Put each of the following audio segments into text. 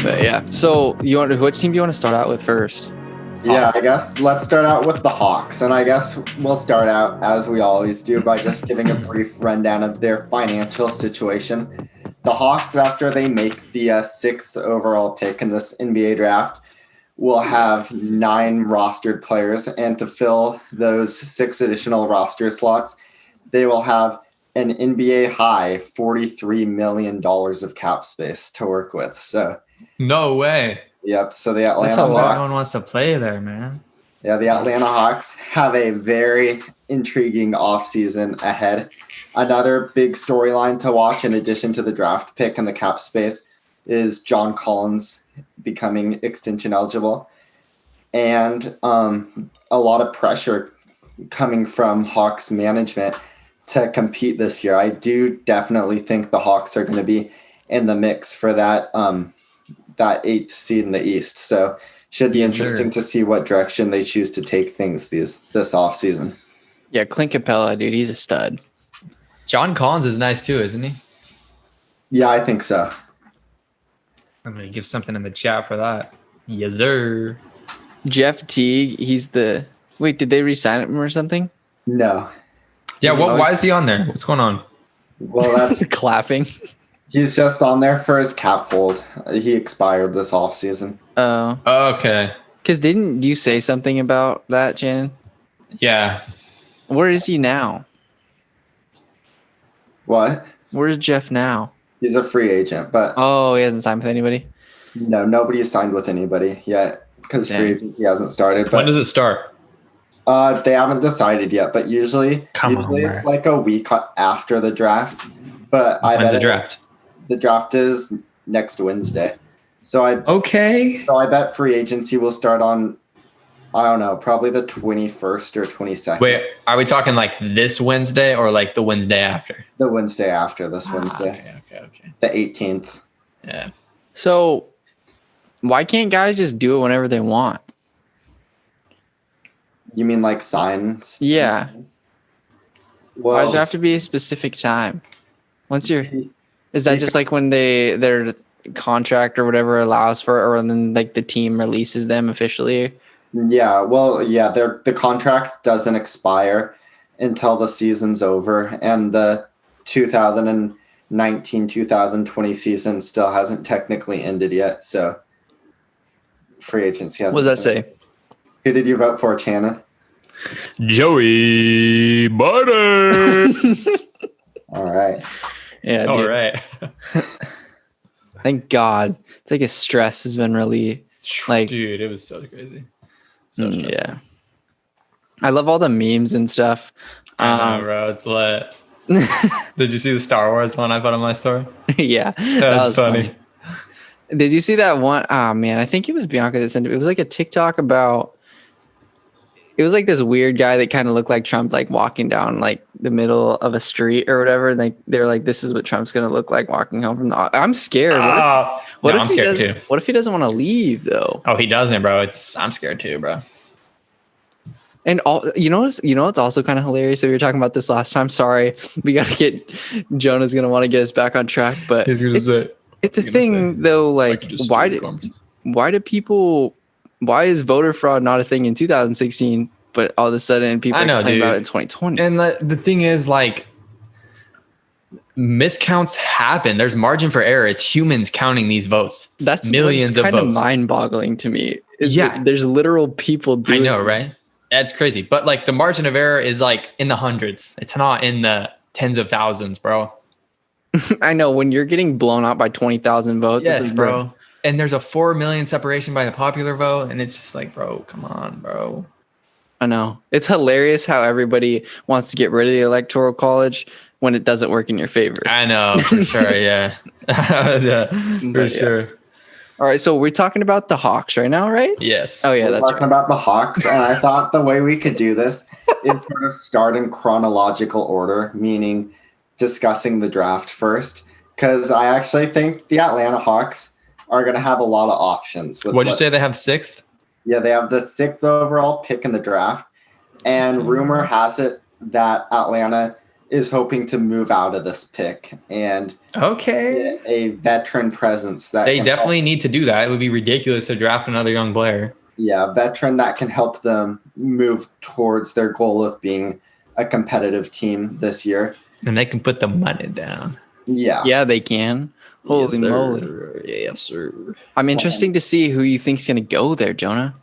But yeah. So which team do you want to start out with first? Yeah, I guess let's start out with the Hawks. And I guess we'll start out, as we always do, by just giving a brief rundown of their financial situation. The Hawks, after they make the 6th overall pick in this NBA draft, will have 9 rostered players. And to fill those 6 additional roster slots, they will have an NBA high $43 million of cap space to work with. So, no way. Yep. So the Atlanta That's how Hawks. everyone wants to play there, man. Yeah, the Atlanta Hawks have a very intriguing offseason ahead. Another big storyline to watch, in addition to the draft pick and the cap space, is John Collins becoming extension eligible. And a lot of pressure coming from Hawks management to compete this year. I do definitely think the Hawks are going to be in the mix for that 8th seed in the East. So should be interesting to see what direction they choose to take things this offseason. Yeah, Clint Capella, dude, he's a stud. John Collins is nice too, isn't he? Yeah, I think so. I'm going to give something in the chat for that. Yes, sir. Jeff Teague, wait, did they re-sign him or something? No. Yeah, why is he on there? What's going on? Well, that's clapping. He's just on there for his cap hold. He expired this offseason. Oh. Okay. Because didn't you say something about that, Channon? Yeah. Where is he now? What? Where's Jeff now? He's a free agent, but... Oh, he hasn't signed with anybody? No, nobody's signed with anybody yet because free agency hasn't started. But, when does it start? They haven't decided yet, but usually it's like a week after the draft. But When's the draft? The draft is next Wednesday. So I bet free agency will start on, I don't know, probably the 21st or 22nd. Wait, are we talking like this Wednesday or like the Wednesday after? The Wednesday after this Wednesday. Okay. The 18th. Yeah. So why can't guys just do it whenever they want? You mean like signs? Yeah. Well, why does it have to be a specific time? Is that just like when their contract or whatever allows for, or then like the team releases them officially? Yeah, well, yeah, the contract doesn't expire until the season's over, and the 2019-2020 season still hasn't technically ended yet, so free agency hasn't. What does that say? Who did you vote for, Channon? Joey Butter. All right. Yeah. All right. Thank God. It's like his stress has been really dude, it was so crazy. So stressful. Yeah. I love all the memes and stuff. I know, bro. It's lit. Did you see the Star Wars one I put on my story? Yeah. That was funny. Did you see that one? Oh, man. I think it was Bianca that sent it. It was like a TikTok about. It was like this weird guy that kind of looked like Trump, like walking down like the middle of a street or whatever. And they're like, this is what Trump's going to look like walking home from the. I'm scared. I'm scared too. What if he doesn't want to leave though? Oh, he doesn't, bro. I'm scared too, bro. And it's also kind of hilarious. So we were talking about this last time. Sorry, we got to get Jonah's going to want to get us back on track, but it's a thing though. Like, why is voter fraud not a thing in 2016, but all of a sudden people are complaining about it in 2020? And the thing is, like, miscounts happen. There's margin for error. It's humans counting these votes. That's millions of votes. Kind of mind-boggling to me. Yeah, there's literal people doing. I know, right? That's crazy. But like the margin of error is like in the hundreds. It's not in the tens of thousands, bro. I know when you're getting blown out by 20,000 votes. Yes, bro. And there's a 4 million separation by the popular vote. And it's just like, bro, come on, bro. I know. It's hilarious how everybody wants to get rid of the electoral college when it doesn't work in your favor. I know, for sure, yeah. Sure. All right, so we're talking about the Hawks right now, right? Yes. Oh, yeah, we're talking about the Hawks, and I thought the way we could do this is sort of start in chronological order, meaning discussing the draft first, because I actually think the Atlanta Hawks are going to have a lot of options. What'd you say they have 6th? Yeah, they have the 6th overall pick in the draft. And rumor has it that Atlanta is hoping to move out of this pick and Okay. get a veteran presence that They can definitely help, need to do that. It would be ridiculous to draft another young player. a veteran that can help them move towards their goal of being a competitive team this year. And they can put the money down. Yeah. Yeah, they can. Holy Yes, moly. sir. Yes, sir. I'm interested to see who you think's going to go there, Jonah.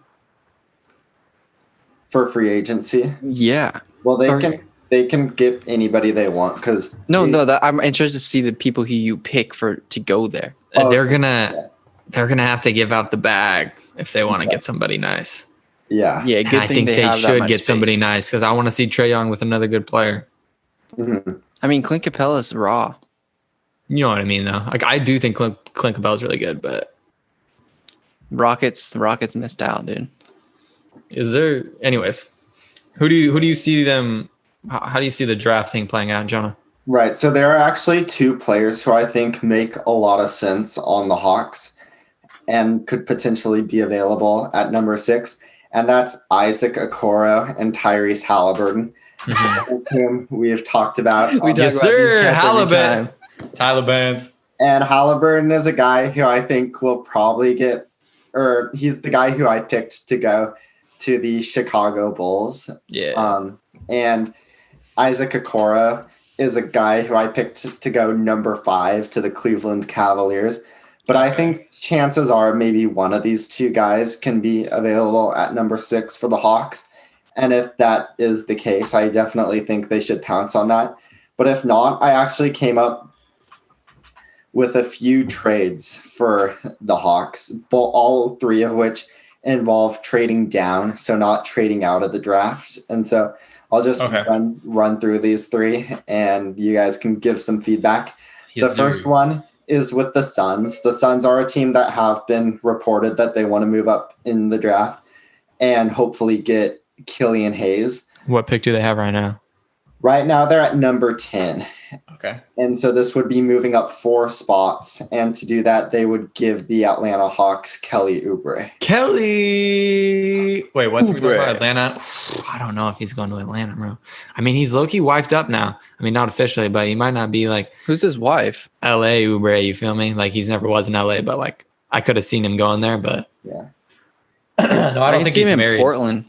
For free agency. Yeah. Well, they can get anybody they want because I'm interested to see the people who you pick to go there. Oh, They're gonna have to give out the bag if they want to Okay. get somebody nice. Yeah. Yeah, And good I thing think they have that should much get somebody space. nice because I want to see Trae Young with another good player. Mhm. I mean, Clint Capella's raw. You know what I mean, though. Like I do think Clint Capela's really good, but Rockets missed out, dude. is there? Anyways, who do you see them? How do you see the draft thing playing out, Jonah? Right. So there are actually two players who I think make a lot of sense on the Hawks and could potentially be available at number 6. And that's Isaac Okoro and Tyrese Halliburton, whom we have talked about. We talk Yes, about these sir. cats every Halliburton. time. Tyler Bands. And Halliburton is a guy who I think will probably he's the guy who I picked to go to the Chicago Bulls. Yeah. And Isaac Okoro is a guy who I picked to go number 5 to the Cleveland Cavaliers. But I think chances are maybe one of these two guys can be available at number 6 for the Hawks. And if that is the case, I definitely think they should pounce on that. But if not, I actually came up with a few trades for the Hawks, all 3 of which involve trading down, so not trading out of the draft. And so I'll just run through these 3 and you guys can give some feedback. Yes, The first one is with the Suns. The Suns are a team that have been reported that they want to move up in the draft and hopefully get Killian Hayes. What pick do they have right now? Right now they're at number 10. Okay. And so this would be moving up 4 spots. And to do that, they would give the Atlanta Hawks Kelly Oubre. Kelly. Wait, what's we talking Oubre. about? Atlanta? I don't know if he's going to Atlanta, bro. I mean, he's low-key wifed up now. I mean, not officially, but he might not be like Who's his wife? LA Oubre, you feel me? Like he's never was in LA, but like I could have seen him going there, but Yeah. no, I don't can think see he's him married. in Portland.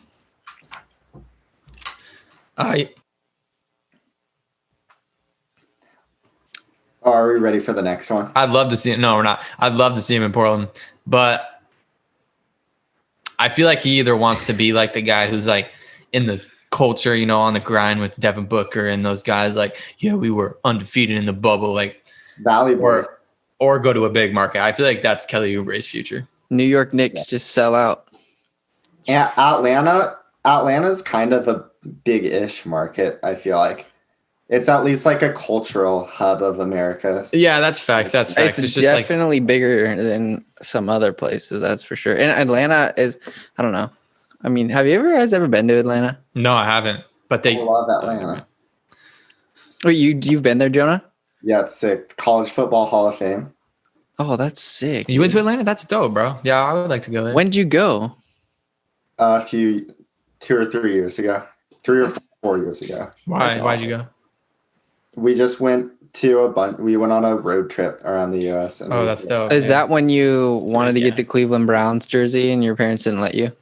Are we ready for the next one? I'd love to see him. No, we're not. I'd love to see him in Portland, but I feel like he either wants to be like the guy who's like in this culture, you know, on the grind with Devin Booker and those guys. Like, yeah, we were undefeated in the bubble, like, Valley Boy. or go to a big market. I feel like that's Kelly Oubre's future. New York Knicks just sell out. Yeah, Atlanta's kind of a big-ish market, I feel like. It's at least like a cultural hub of America. Yeah, that's facts. That's facts. It's just like definitely bigger than some other places, that's for sure. And Atlanta is, I don't know. I mean, have you guys ever been to Atlanta? no, I haven't. But they I love Atlanta. Wait, you've been there, Jonah? Yeah, it's sick. College Football Hall of Fame. Oh, that's sick. You went to Atlanta? That's dope, bro. Yeah, I would like to go there. When'd you go? A few 2 or 3 years ago. 3 or 4 years ago. Why'd you go? We just went to we went on a road trip around the US. And Oh, that's dope. Is that when you wanted to Yeah. get the Cleveland Browns jersey and your parents didn't let you?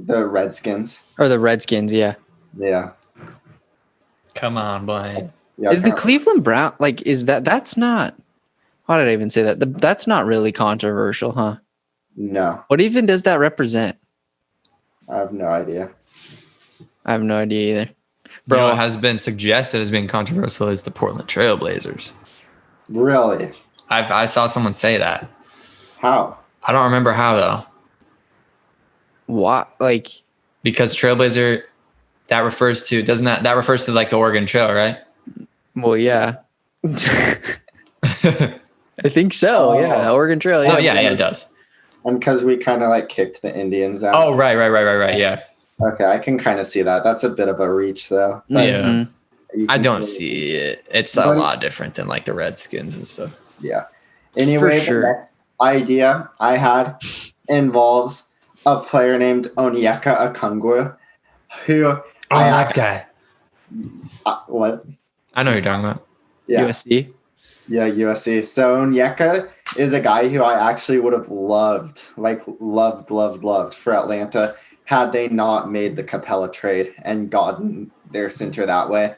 the Redskins. Or the Redskins, yeah. Yeah. Come on, Blaine. Yeah. Is the Cleveland Brown that's not, why did I even say that? That's not really controversial, huh? No, What even does that represent? I have no idea. I have no idea either. Bro, Bro, what has been suggested as being controversial is the Portland Trailblazers. Really? I saw someone say that. How? I don't remember how though. what? Like, Because Trailblazer, that refers to like the Oregon Trail, right? well, yeah. I think so, Oh. yeah. Oregon Trail, yeah. Oh yeah, it does. And because we kind of like kicked the Indians out. Oh right, yeah. Okay, I can kind of see that. That's a bit of a reach, though. But Yeah. Mhm. you I can don't see see it. It's a But- lot different than like the Redskins and stuff. Yeah. Anyway, sure. the next idea I had involves a player named Onyeka Okongwu, who that guy. what? I know who you're talking about. Yeah. USC. Yeah, USC. So Onyeka is a guy who I actually would have loved for Atlanta had they not made the Capella trade and gotten their center that way.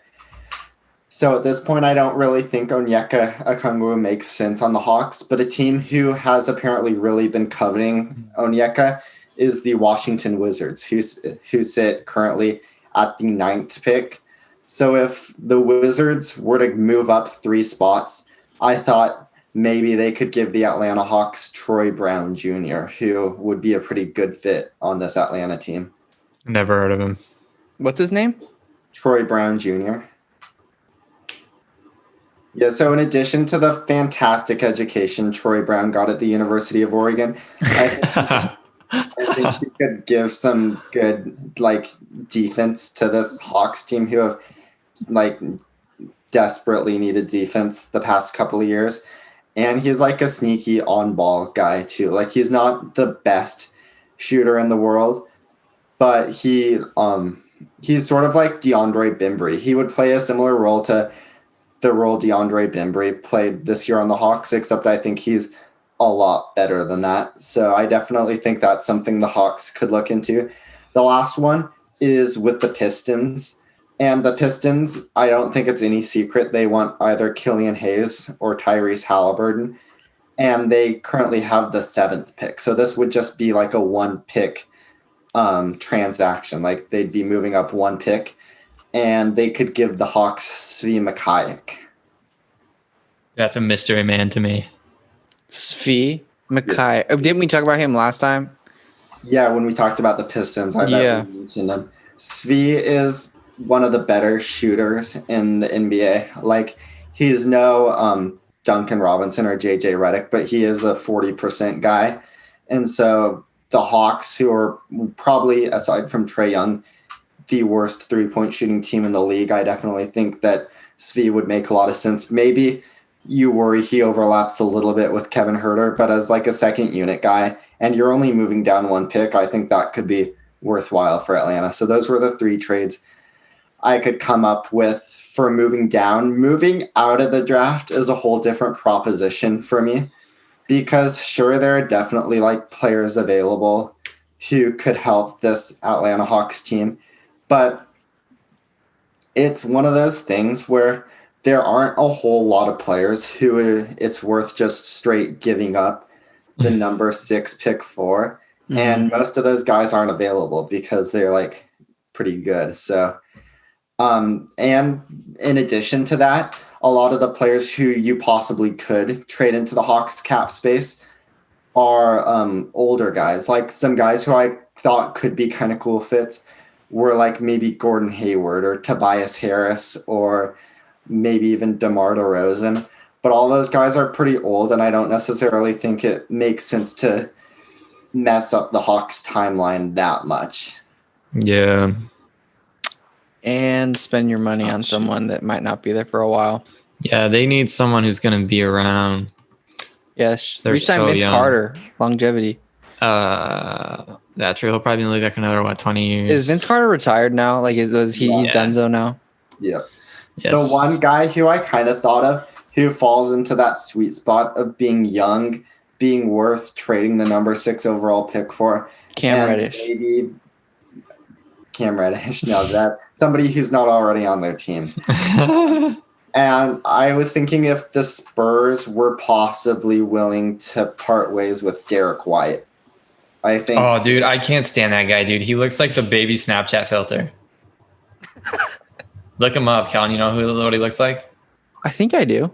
So at this point, I don't really think Onyeka Okongwu makes sense on the Hawks, but a team who has apparently really been coveting Onyeka is the Washington Wizards, who sit currently at the 9th pick. So if the Wizards were to move up 3 spots, I thought maybe they could give the Atlanta Hawks Troy Brown Jr., who would be a pretty good fit on this Atlanta team. Never heard of him. What's his name? Troy Brown Jr. Yeah, so in addition to the fantastic education Troy Brown got at the University of Oregon, I think he could give some good defense to this Hawks team who have desperately needed defense the past couple of years. And he's a sneaky on-ball guy too. He's not the best shooter in the world, but he's sort of like DeAndre Bembry. He would play a similar role to the role DeAndre Bembry played this year on the Hawks, except I think he's a lot better than that. So I definitely think that's something the Hawks could look into. The last one is with the Pistons. And the Pistons, I don't think it's any secret. They want either Killian Hayes or Tyrese Halliburton. And they currently have the 7th pick. So this would just be a 1-pick transaction. They'd be moving up 1 pick. And they could give the Hawks Svi Mikhailiuk. That's a mystery man to me. Svi Mikhailiuk. Oh, didn't we talk about him last time? Yeah, when we talked about the Pistons, I bet we mentioned him. Svi is one of the better shooters in the NBA. He's no Duncan Robinson or JJ Redick, but he is a 40% guy. And so the Hawks, who are probably, aside from Trae Young, the worst 3-point shooting team in the league, I definitely think that Svi would make a lot of sense. Maybe you worry he overlaps a little bit with Kevin Huerter, but as a second unit guy, and you're only moving down 1 pick, I think that could be worthwhile for Atlanta. So those were the 3 trades I could come up with for moving down. Moving out of the draft is a whole different proposition for me because sure, there are definitely players available who could help this Atlanta Hawks team, but it's one of those things where there aren't a whole lot of players who it's worth just straight giving up the number 6 pick for. Mm-hmm. And most of those guys aren't available because they're pretty good. So, and in addition to that, a lot of the players who you possibly could trade into the Hawks cap space are older guys. Some guys who I thought could be kind of cool fits were maybe Gordon Hayward or Tobias Harris or maybe even DeMar DeRozan. But all those guys are pretty old, and I don't necessarily think it makes sense to mess up the Hawks timeline that much. Yeah. And spend your money on someone that might not be there for a while. Yeah, they need someone who's going to be around. Yes. They're Resign so Vince young. Carter. Longevity. That's true. He'll probably only like another 20 years. Is Vince Carter retired now? He's donezo now? Yeah. Yes. The one guy who I kind of thought of who falls into that sweet spot of being young, being worth trading the number 6 overall pick for. Cam Reddish. Maybe Cam Reddish. No, that somebody who's not already on their team. And I was thinking if the Spurs were possibly willing to part ways with Derek White. I think. Oh, dude, I can't stand that guy, dude. He looks like the baby Snapchat filter. Look him up, Kellan. You know what he looks like? I think I do.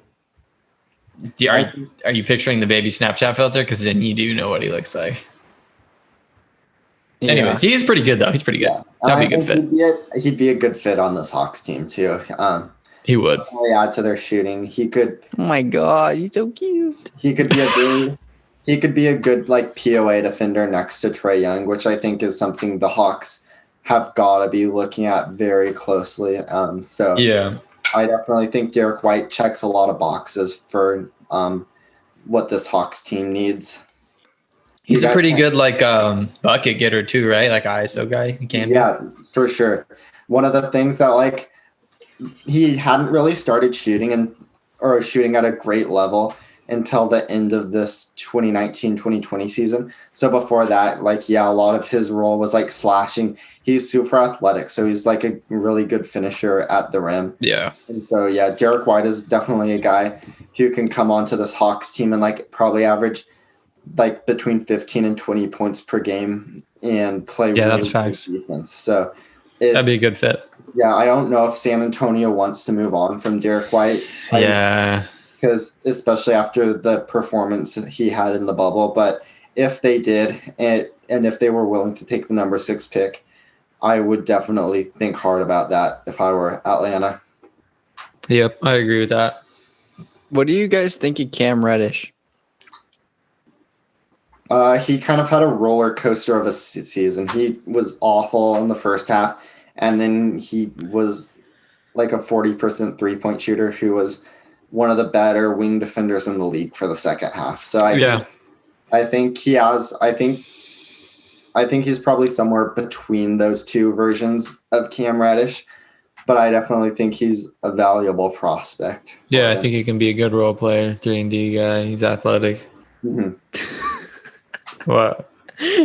Are you picturing the baby Snapchat filter? Because then you do know what he looks like. Yeah. Anyways, he's pretty good, though. He's pretty good. Yeah. That'd be a good fit. He'd be a good fit on this Hawks team, too. He would. Really add to their shooting. He could. Oh, my God. He's so cute. He could be a good POA defender next to Trae Young, which I think is something the Hawks have got to be looking at very closely. So yeah, I definitely think Derek White checks a lot of boxes for what this Hawks team needs. He's a pretty good bucket getter too, right? Like ISO guy. He can. Yeah, for sure. One of the things that he hadn't really started shooting at a great level until the end of this 2019-2020 season. So before that, like, yeah, a lot of his role was like slashing. He's super athletic, so he's like a really good finisher at the rim. Yeah. And so, yeah, Derek White is definitely a guy who can come onto this Hawks team and like probably average like between 15 and 20 points per game and play that's facts. defense. So That'd be a good fit. Yeah, I don't know if San Antonio wants to move on from Derek White. Because especially after the performance he had in the bubble. But if they did, and if they were willing to take the number 6 pick, I would definitely think hard about that if I were Atlanta. Yep, I agree with that. What do you guys think of Cam Reddish? He kind of had a roller coaster of a season. He was awful in the first half, and then he was like a 40% three-point shooter who was one of the better wing defenders in the league for the second half. So I think he's probably somewhere between those two versions of Cam Reddish, but I definitely think he's a valuable prospect. Yeah, I think he can be a good role player, 3-and-D guy. He's athletic. Mm-hmm. What?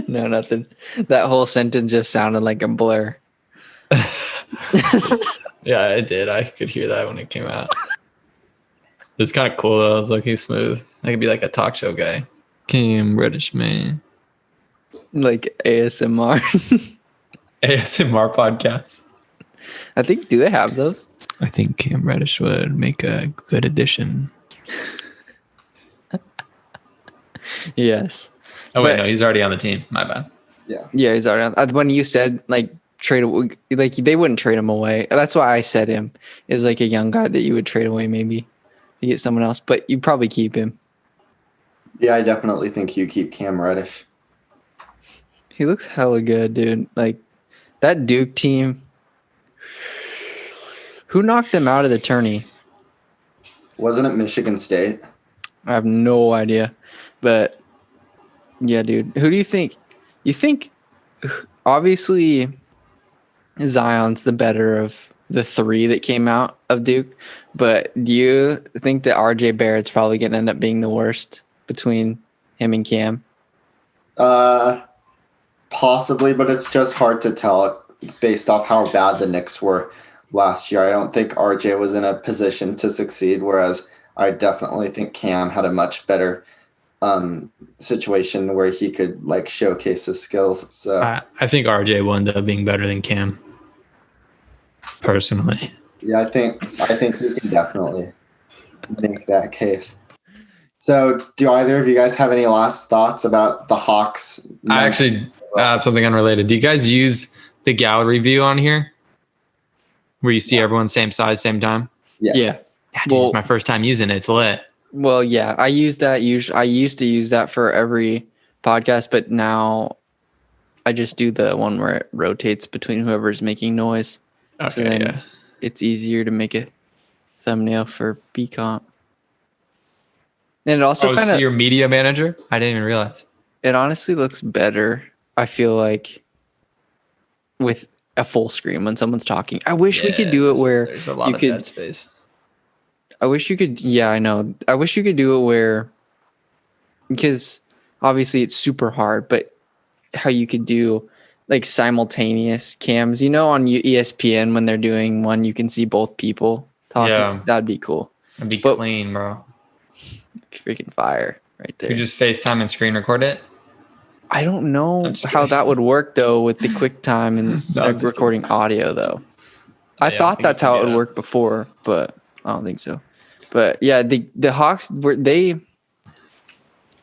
No, nothing. That whole sentence just sounded like a blur. Yeah, it did. I could hear that when it came out. It's kind of cool though. It's looking smooth. I could be like a talk show guy. Cam Reddish, man. Like ASMR. ASMR podcasts. I think, do they have those? I think Cam Reddish would make a good addition. Yes. Oh, wait, no, he's already on the team. My bad. Yeah, he's already on. When you said, like, trade, like, they wouldn't trade him away. That's why I said him is like a young guy that you would trade away maybe to get someone else, but you probably keep him. Yeah, I definitely think you keep Cam Reddish. He looks hella good, dude. Like, that Duke team. Who knocked them out of the tourney? Wasn't it Michigan State? I have no idea. But, yeah, dude. Who do you think? You think, obviously, Zion's the better of the three that came out of Duke. But do you think that RJ Barrett's probably going to end up being the worst between him and Cam? Possibly, but it's just hard to tell based off how bad the Knicks were last year. I don't think RJ was in a position to succeed, whereas I definitely think Cam had a much better situation where he could like showcase his skills. So I think RJ will end up being better than Cam. Personally. Yeah, I think we can definitely make that case. So, do either of you guys have any last thoughts about the Hawks? I actually have something unrelated. Do you guys use the gallery view on here? Where you see everyone same size, same time? Yeah. Dude, it's my first time using it. It's lit. Well, yeah, I use that. I used to use that for every podcast, but now I just do the one where it rotates between whoever's making noise. Okay, so then it's easier to make a thumbnail for BComp. And it also kind of your media manager. I didn't even realize. It honestly looks better. I feel like with a full screen when someone's talking. I wish we could do it where there's a lot of dead space. I wish you could. Yeah, I know. I wish you could do it where, because obviously it's super hard, but how you could do like simultaneous cams, on ESPN when they're doing one, you can see both people talking. Yeah. That'd be cool. It'd be clean, bro. Freaking fire right there. You just FaceTime and screen record it? I don't know how that would work though with the QuickTime and recording audio though. I thought that's how it would work before, but I don't think so. But yeah, the Hawks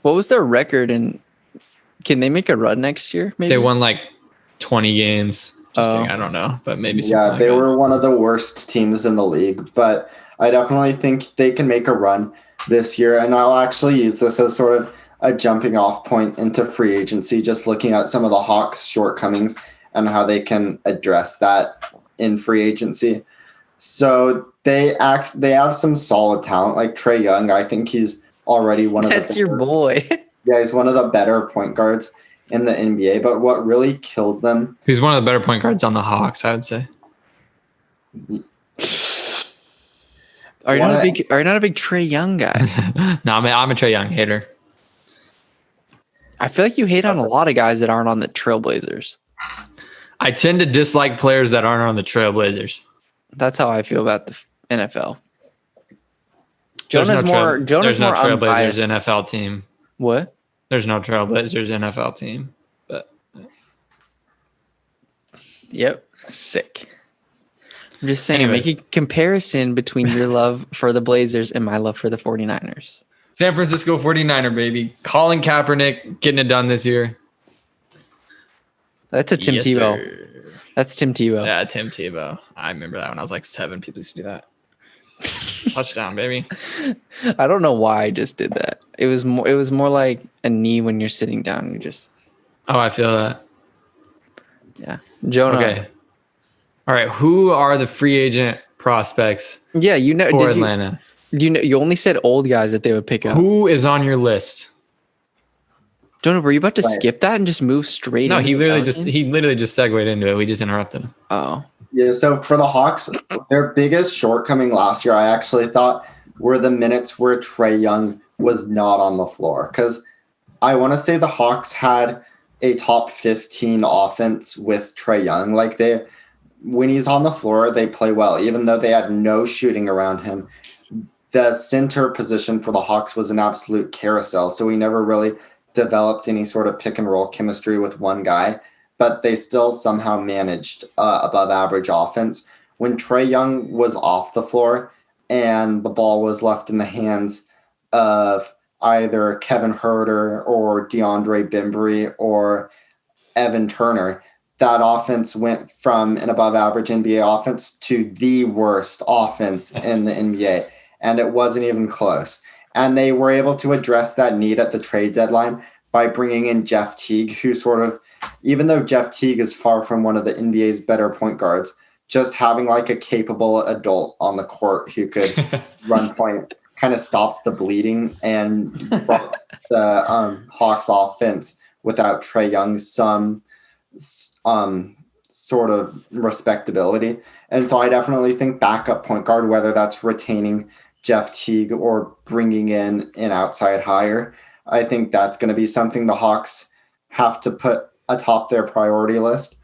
what was their record, and can they make a run next year? Maybe they won like 20 games. Just kidding, I don't know, but maybe. Yeah, they were one of the worst teams in the league, but I definitely think they can make a run this year, and I'll actually use this as sort of a jumping off point into free agency, just looking at some of the Hawks' shortcomings and how they can address that in free agency. So they have some solid talent, like Trae Young. I think he's already one of That's your boy. Yeah, he's one of the better point guards in the NBA. But what really killed them? He's one of the better point guards on the Hawks, I would say. Are you not a big Trae Young guy? No, I'm a Trae Young hater. I feel like you hate on a lot of guys that aren't on the Trailblazers. I tend to dislike players that aren't on the Trailblazers. That's how I feel about the NFL. There's no Trailblazers unbiased. NFL team. What? There's no Trailblazers NFL team. But yep, sick. I'm just saying, Anyways. make a comparison between your love for the Blazers and my love for the 49ers. San Francisco 49er, baby. Colin Kaepernick getting it done this year. That's a Tim Tebow. Sir. That's Tim Tebow. Yeah, Tim Tebow. I remember that when I was like 7. People used to do that. Touchdown, baby. I don't know why I just did that. It was more like a knee when you're sitting down. You just. Oh, I feel that. Yeah, Jonah. Okay. All right. Who are the free agent prospects? Yeah, for Atlanta. You only said old guys that they would pick up. Who is on your list? Jonah, were you about to skip that and just move straight? No, he literally just segued into it. We just interrupted him. Oh. Yeah, so for the Hawks, their biggest shortcoming last year, I actually thought, were the minutes where Trae Young was not on the floor. Because I want to say the Hawks had a top 15 offense with Trae Young. Like when he's on the floor, they play well, even though they had no shooting around him. The center position for the Hawks was an absolute carousel, so we never really developed any sort of pick and roll chemistry with one guy, but they still somehow managed above average offense. When Trae Young was off the floor and the ball was left in the hands of either Kevin Huerter or DeAndre Bembry or Evan Turner, that offense went from an above average NBA offense to the worst offense in the NBA. And it wasn't even close. And they were able to address that need at the trade deadline by bringing in Jeff Teague, who sort of, even though Jeff Teague is far from one of the NBA's better point guards, just having like a capable adult on the court who could run point kind of stopped the bleeding and brought the Hawks offense without Trae Young's some sort of respectability. And so I definitely think backup point guard, whether that's retaining Jeff Teague or bringing in an outside hire, I think that's going to be something the Hawks have to put atop their priority list.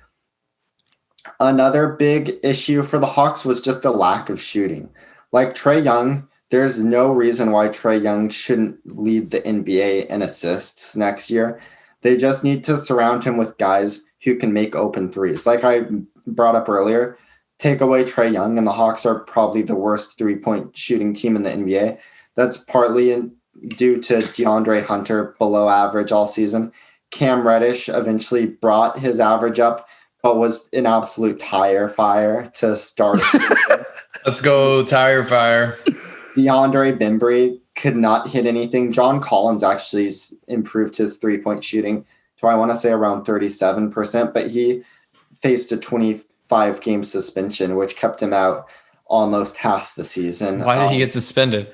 Another big issue for the Hawks was just a lack of shooting. Like Trae Young, there's no reason why Trae Young shouldn't lead the NBA in assists next year. They just need to surround him with guys who can make open threes. Like I brought up earlier, take away Trae Young and the Hawks are probably the worst three-point shooting team in the NBA. That's partly due to DeAndre Hunter below average all season. Cam Reddish eventually brought his average up, but was an absolute tire fire to start. Let's go tire fire. DeAndre Bembry could not hit anything. John Collins actually improved his three-point shooting to, I want to say, around 37%, but he faced a 25-game suspension, which kept him out almost half the season. Why did he get suspended?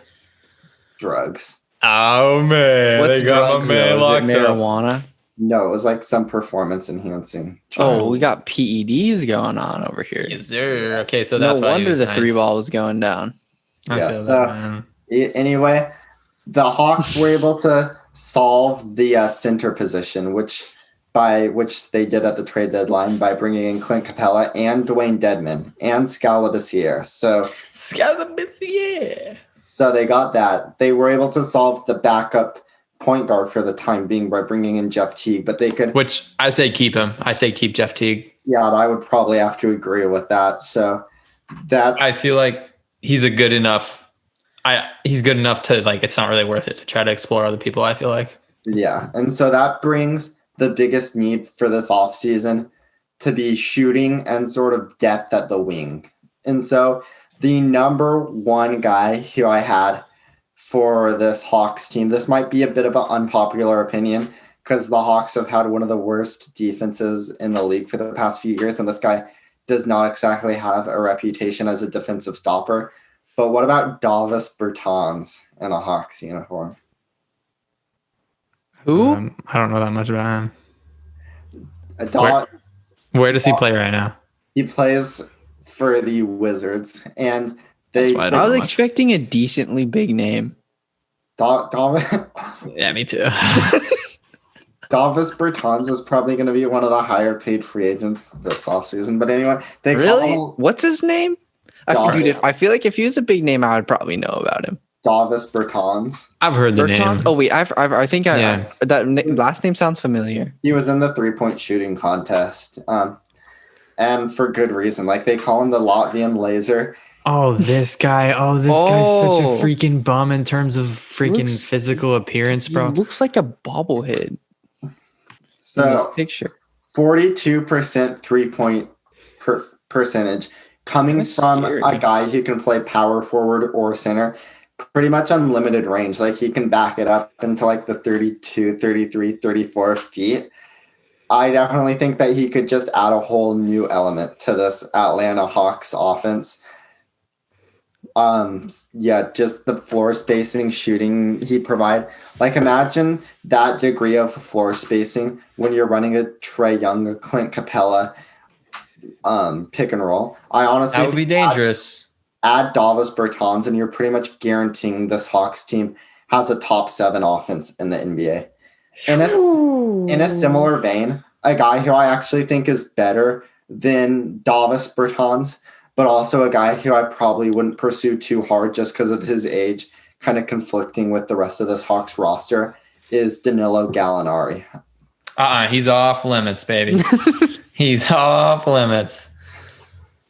Drugs. Oh, man. What's they got drugs, my man though? Is it locked up. marijuana? No, it was like some performance-enhancing. Oh, we got PEDs going on over here. Yes, sir. Okay, so No that's why he wonder was the nice. three ball was going down. I Yeah, feel so that, man. Anyway, the Hawks were able to solve the center position, which they did at the trade deadline by bringing in Clint Capella and Dwayne Dedman and Scalabissiere. So they got that. They were able to solve the backup point guard for the time being by bringing in Jeff Teague, but they could. Which I say keep him. I say keep Jeff Teague. Yeah, I would probably have to agree with that. So that's. I feel like he's good enough to like. It's not really worth it to try to explore other people. I feel like. Yeah, and so that brings the biggest need for this offseason to be shooting and sort of depth at the wing. And so the number one guy who I had for this Hawks team, this might be a bit of an unpopular opinion because the Hawks have had one of the worst defenses in the league for the past few years, and this guy does not exactly have a reputation as a defensive stopper. But what about Davis Bertans in a Hawks uniform? Who? I don't know that much about him. Where Where does he play right now? He plays for the Wizards, and They why I I don't was know much. expecting a decently big name. Yeah, me too. Davis Bertans is probably going to be one of the higher paid free agents this offseason. But anyway, they Really? call him What's his name? Davis, I feel like if he was a big name, I would probably know about him. Davis Bertans. I've heard the name. Bertans? Oh wait, I think Yeah. last name sounds familiar. He was in the 3-point shooting contest. And for good reason. Like they call him the Latvian laser. Oh, this guy. Oh, this guy's such a Oh. freaking bum in terms of freaking Looks- physical appearance, He bro. looks like a bobblehead in this So picture. 42% 3-point percentage coming That's from scary. a guy who can play power forward or center. Pretty much unlimited range. Like he can back it up into like the 32, 33, 34 feet. I definitely think that he could just add a whole new element to this Atlanta Hawks offense. Just the floor spacing, shooting he provide. Like imagine that degree of floor spacing when you're running a Trae Young, a Clint Capella pick and roll. I honestly That would be dangerous. add Davis Bertans and you're pretty much guaranteeing this Hawks team has a top 7 offense in the NBA. In a similar vein, a guy who I actually think is better than Davis Bertans, but also a guy who I probably wouldn't pursue too hard just because of his age, kind of conflicting with the rest of this Hawks roster, is Danilo Gallinari. He's off limits, baby. He's off limits.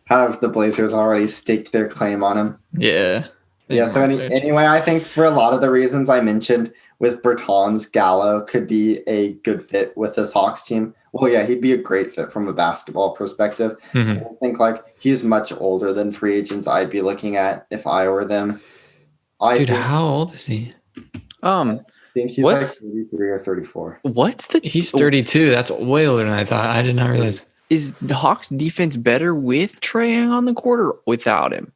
Have the Blazers already staked their claim on him? Yeah. Yeah, so anyway, I think for a lot of the reasons I mentioned with Bertans, Gallo could be a good fit with this Hawks team. Well, yeah, he'd be a great fit from a basketball perspective. Mhm. I think like he's much older than free agents I'd be looking at if I were them. Dude, how old is he? I think he's what's- like 33 or 34. What's the He's 32. That's way older than I thought. I did not realize. Is the Hawks defense better with Trae Young on the court or without him?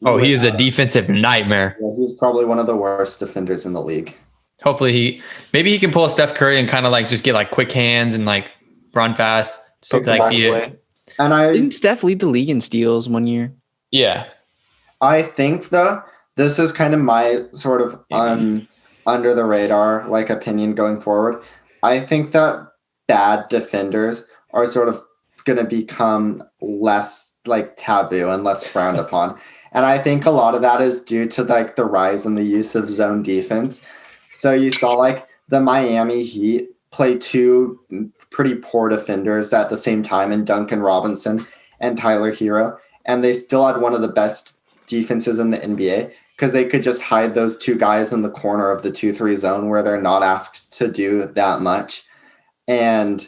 Oh, he is a defensive nightmare. Yeah, he's probably one of the worst defenders in the league. Hopefully maybe he can pull a Steph Curry and kind of like just get like quick hands and like run fast. So Exactly. like be it. And I Didn't Steph lead the league in steals one year? Yeah. I think though this is kind of my sort of under the radar like opinion going forward. I think that bad defenders are sort of going to become less like taboo and less frowned upon. And I think a lot of that is due to like the rise in the use of zone defense. So you saw like the Miami Heat play 2 pretty poor defenders at the same time in Duncan Robinson and Tyler Hero. And they still had one of the best defenses in the NBA because they could just hide those 2 guys in the corner of the 2-3 zone where they're not asked to do that much. And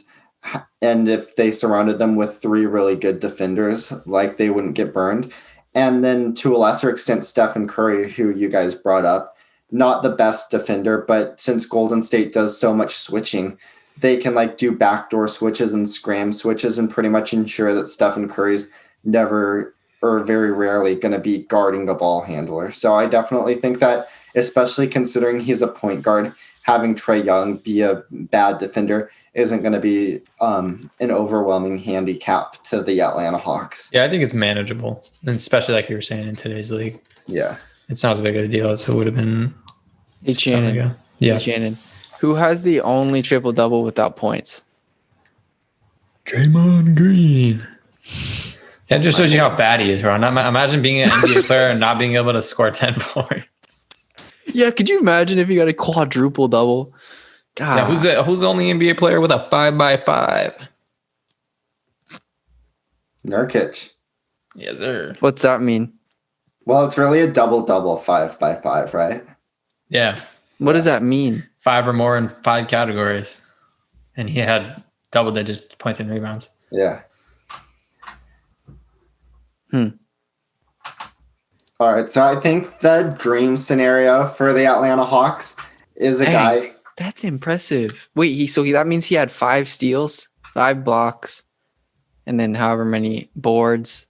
if they surrounded them with 3 really good defenders, like they wouldn't get burned. And then to a lesser extent, Stephen Curry, who you guys brought up, not the best defender, but since Golden State does so much switching, they can like do backdoor switches and scram switches and pretty much ensure that Stephen Curry's never or very rarely going to be guarding a ball handler. So I definitely think that, especially considering he's a point guard, having Trae Young be a bad defender isn't going to be an overwhelming handicap to the Atlanta Hawks. Yeah, I think it's manageable, and especially like you were saying in today's league. Yeah. It's not as big of a deal as it would have been. Hey, Channon. Yeah. Hey, Channon. Who has the only triple-double without points? Draymond Green. Yeah, it just shows you how bad he is, bro. Imagine being an NBA player and not being able to score 10 points. Yeah, could you imagine if he got a quadruple-double? God. Yeah, who's the only NBA player with a 5x5? Nurkic. Yes, sir. What's that mean? Well, it's really a double-double 5x5, right? Yeah. What does that mean? 5 or more in 5 categories. And he had double digits points and rebounds. Yeah. All right, so I think the dream scenario for the Atlanta Hawks is a guy. That's impressive. Wait, that means he had 5 steals, 5 blocks, and then however many boards,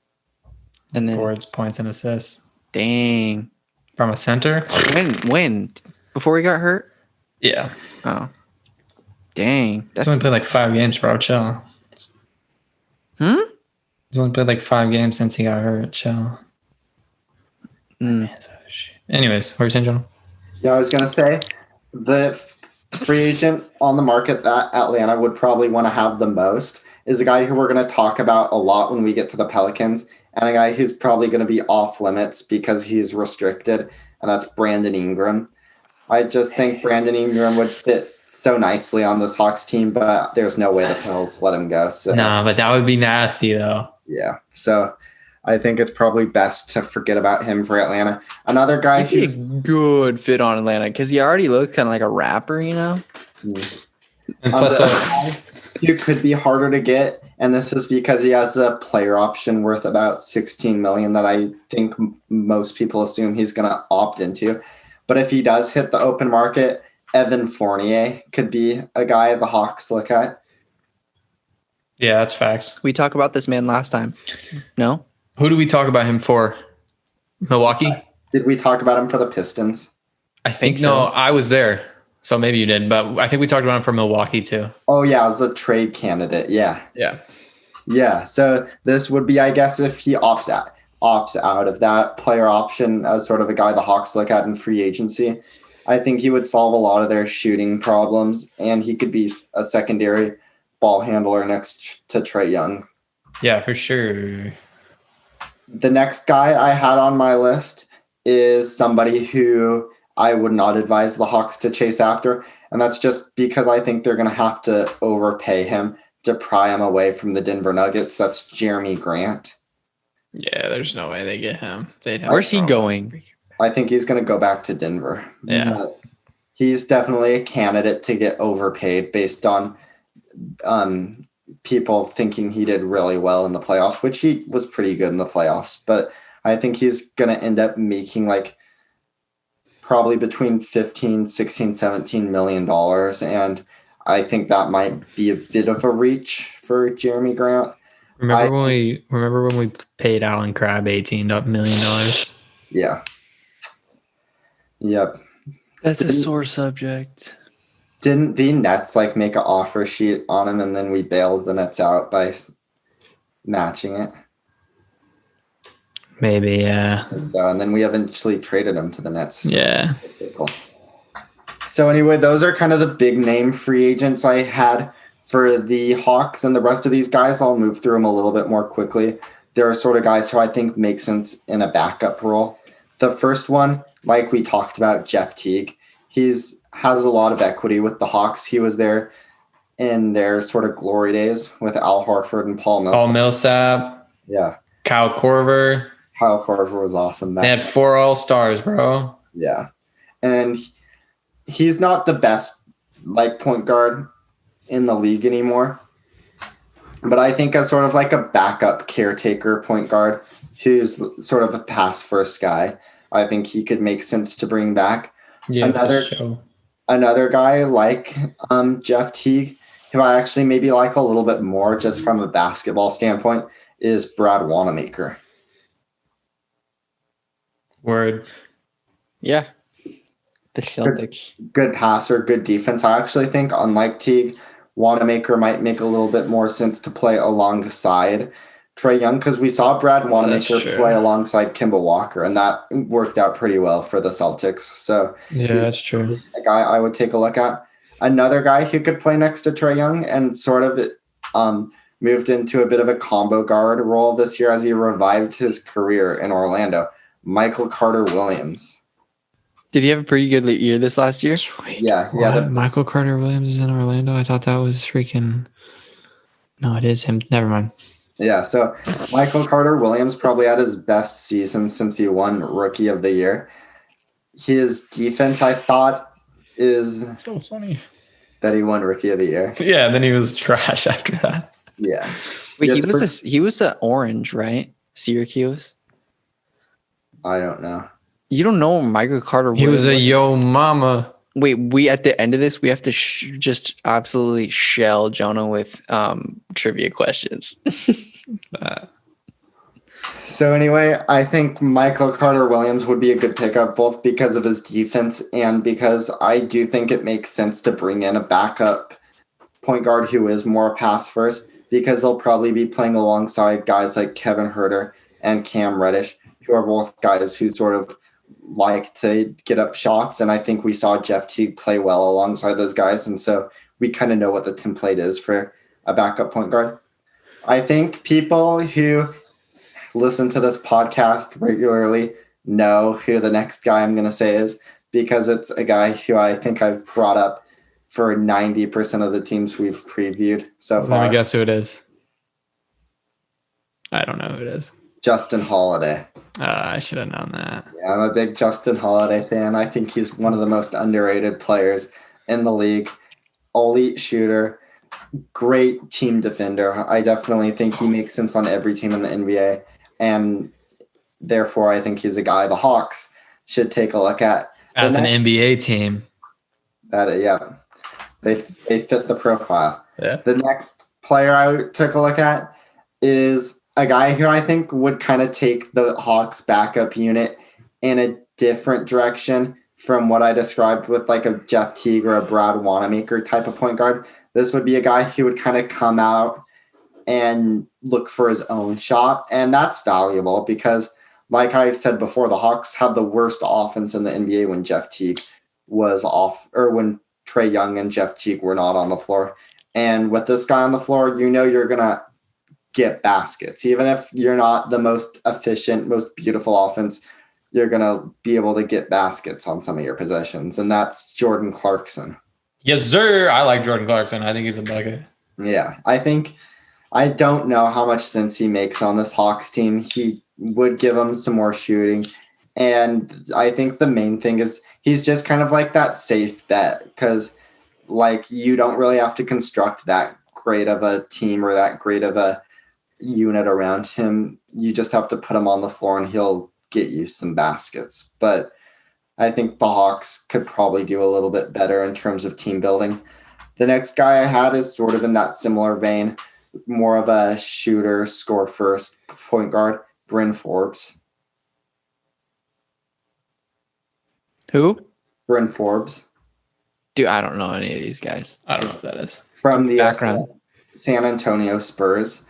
and then Boards, points, and assists. Dang. From a center? When? Before he got hurt? Yeah. Oh. Dang. He's only played like 5 games, bro. Chill. He's only played like 5 games since he got hurt. Chill. Anyways, what are you saying, Jonah? Yeah, I was gonna say the free agent on the market that Atlanta would probably want to have the most is a guy who we're going to talk about a lot when we get to the Pelicans, and a guy who's probably going to be off limits because he's restricted, and that's Brandon Ingram. I just think Brandon Ingram would fit so nicely on this Hawks team, but there's no way the Pels let him go. So Nah, but that would be nasty though. yeah, so I think it's probably best to forget about him for Atlanta. Another guy He'd be who's a good fit on Atlanta because he already looks kind of like a rapper, you know? And plus, he could be harder to get, and this is because he has a player option worth about $16 million that I think most people assume he's going to opt into. But if he does hit the open market, Evan Fournier could be a guy the Hawks look at. yeah, that's facts. We talked about this man last time. No? Who do we talk about him for? Milwaukee? Did we talk about him for the Pistons? I think so. no, I was there. So maybe you did, but I think we talked about him for Milwaukee too. Oh, yeah, as a trade candidate. Yeah. Yeah. Yeah. So this would be, I guess, if he opts out of that player option as sort of a guy the Hawks look at in free agency. I think he would solve a lot of their shooting problems, and he could be a secondary ball handler next to Trae Young. Yeah, for sure. The next guy I had on my list is somebody who I would not advise the Hawks to chase after, and that's just because I think they're going to have to overpay him to pry him away from the Denver Nuggets. That's Jeremy Grant. Yeah, there's no way they get him. Where's he going? I think he's going to go back to Denver. Yeah. But he's definitely a candidate to get overpaid based on people thinking he did really well in the playoffs, which he was pretty good in the playoffs. But I think he's going to end up making like probably between 15, 16, 17 million dollars. And I think that might be a bit of a reach for Jeremy Grant. Remember when we paid Alan Crabb $18 million? Yeah. Yep. That's a sore subject. Didn't the Nets like make an offer sheet on him, and then we bailed the Nets out by matching it? Maybe, yeah. I think so, and then we eventually traded him to the Nets. Yeah. So anyway, those are kind of the big name free agents I had for the Hawks, and the rest of these guys, I'll move through them a little bit more quickly. There are sort of guys who I think make sense in a backup role. The first one, like we talked about, Jeff Teague. Has a lot of equity with the Hawks. He was there in their sort of glory days with Al Horford and Paul Millsap. Paul Millsap. Yeah. Kyle Korver. Kyle Korver was awesome. They had 4 All-Stars, bro. Yeah. And he's not the best like point guard in the league anymore. But I think as sort of like a backup caretaker point guard who's sort of a pass first guy, I think he could make sense to bring back. Yeah, Another guy like Jeff Teague, who I actually maybe like a little bit more just from a basketball standpoint, is Brad Wanamaker. Word. Yeah. The Celtics. Good passer, good defense. I actually think, unlike Teague, Wanamaker might make a little bit more sense to play alongside Trae Young, because we saw Brad Wanamaker play alongside Kemba Walker, and that worked out pretty well for the Celtics. So yeah, that's true. A guy I would take a look at. Another guy who could play next to Trae Young and sort of moved into a bit of a combo guard role this year as he revived his career in Orlando, Michael Carter-Williams. Did he have a pretty good year this last year? Sweet. Yeah. Michael Carter-Williams is in Orlando? I thought that was freaking... No, it is him. Never mind. Yeah, so Michael Carter-Williams probably had his best season since he won Rookie of the Year. His defense, I thought, is so funny that he won Rookie of the Year. Yeah, and then he was trash after that. Yeah. Wait, he was a orange, right? Syracuse. I don't know. You don't know Michael Carter-Williams? He was a yo mama. Wait, we at the end of this, we have to just absolutely shell Jonah with trivia questions. So anyway, I think Michael Carter-Williams would be a good pickup, both because of his defense and because I do think it makes sense to bring in a backup point guard who is more pass first, because they'll probably be playing alongside guys like Kevin Huerter and Cam Reddish, who are both guys who sort of like to get up shots. And I think we saw Jeff Teague play well alongside those guys. And so we kind of know what the template is for a backup point guard. I think people who listen to this podcast regularly know who the next guy I'm going to say is, because it's a guy who I think I've brought up for 90% of the teams we've previewed so far. Let me guess who it is. I don't know who it is. Justin Holiday. I should have known that. Yeah, I'm a big Justin Holiday fan. I think he's one of the most underrated players in the league. Elite shooter, great team defender. I definitely think he makes sense on every team in the NBA, and therefore I think he's a guy the Hawks should take a look at. As an NBA team. They fit the profile. Yeah. The next player I took a look at is a guy who I think would kind of take the Hawks backup unit in a different direction from what I described with like a Jeff Teague or a Brad Wanamaker type of point guard. This would be a guy who would kind of come out and look for his own shot. And that's valuable because, like I said before, the Hawks had the worst offense in the NBA when Jeff Teague was off, or when Trae Young and Jeff Teague were not on the floor. And with this guy on the floor, you know you're going to get baskets. Even if you're not the most efficient, most beautiful offense, you're going to be able to get baskets on some of your possessions. And that's Jordan Clarkson. Yes, sir. I like Jordan Clarkson. I think he's a bucket. Yeah, I don't know how much sense he makes on this Hawks team. He would give him some more shooting. And I think the main thing is he's just kind of like that safe bet, because like you don't really have to construct that great of a team or that great of a unit around him. You just have to put him on the floor and he'll get you some baskets. But I think the Hawks could probably do a little bit better in terms of team building. The next guy I had is sort of in that similar vein, more of a shooter, score first point guard, Bryn Forbes. Who? Bryn Forbes. Dude, I don't know any of these guys. I don't know what that is. From the Background. San Antonio Spurs.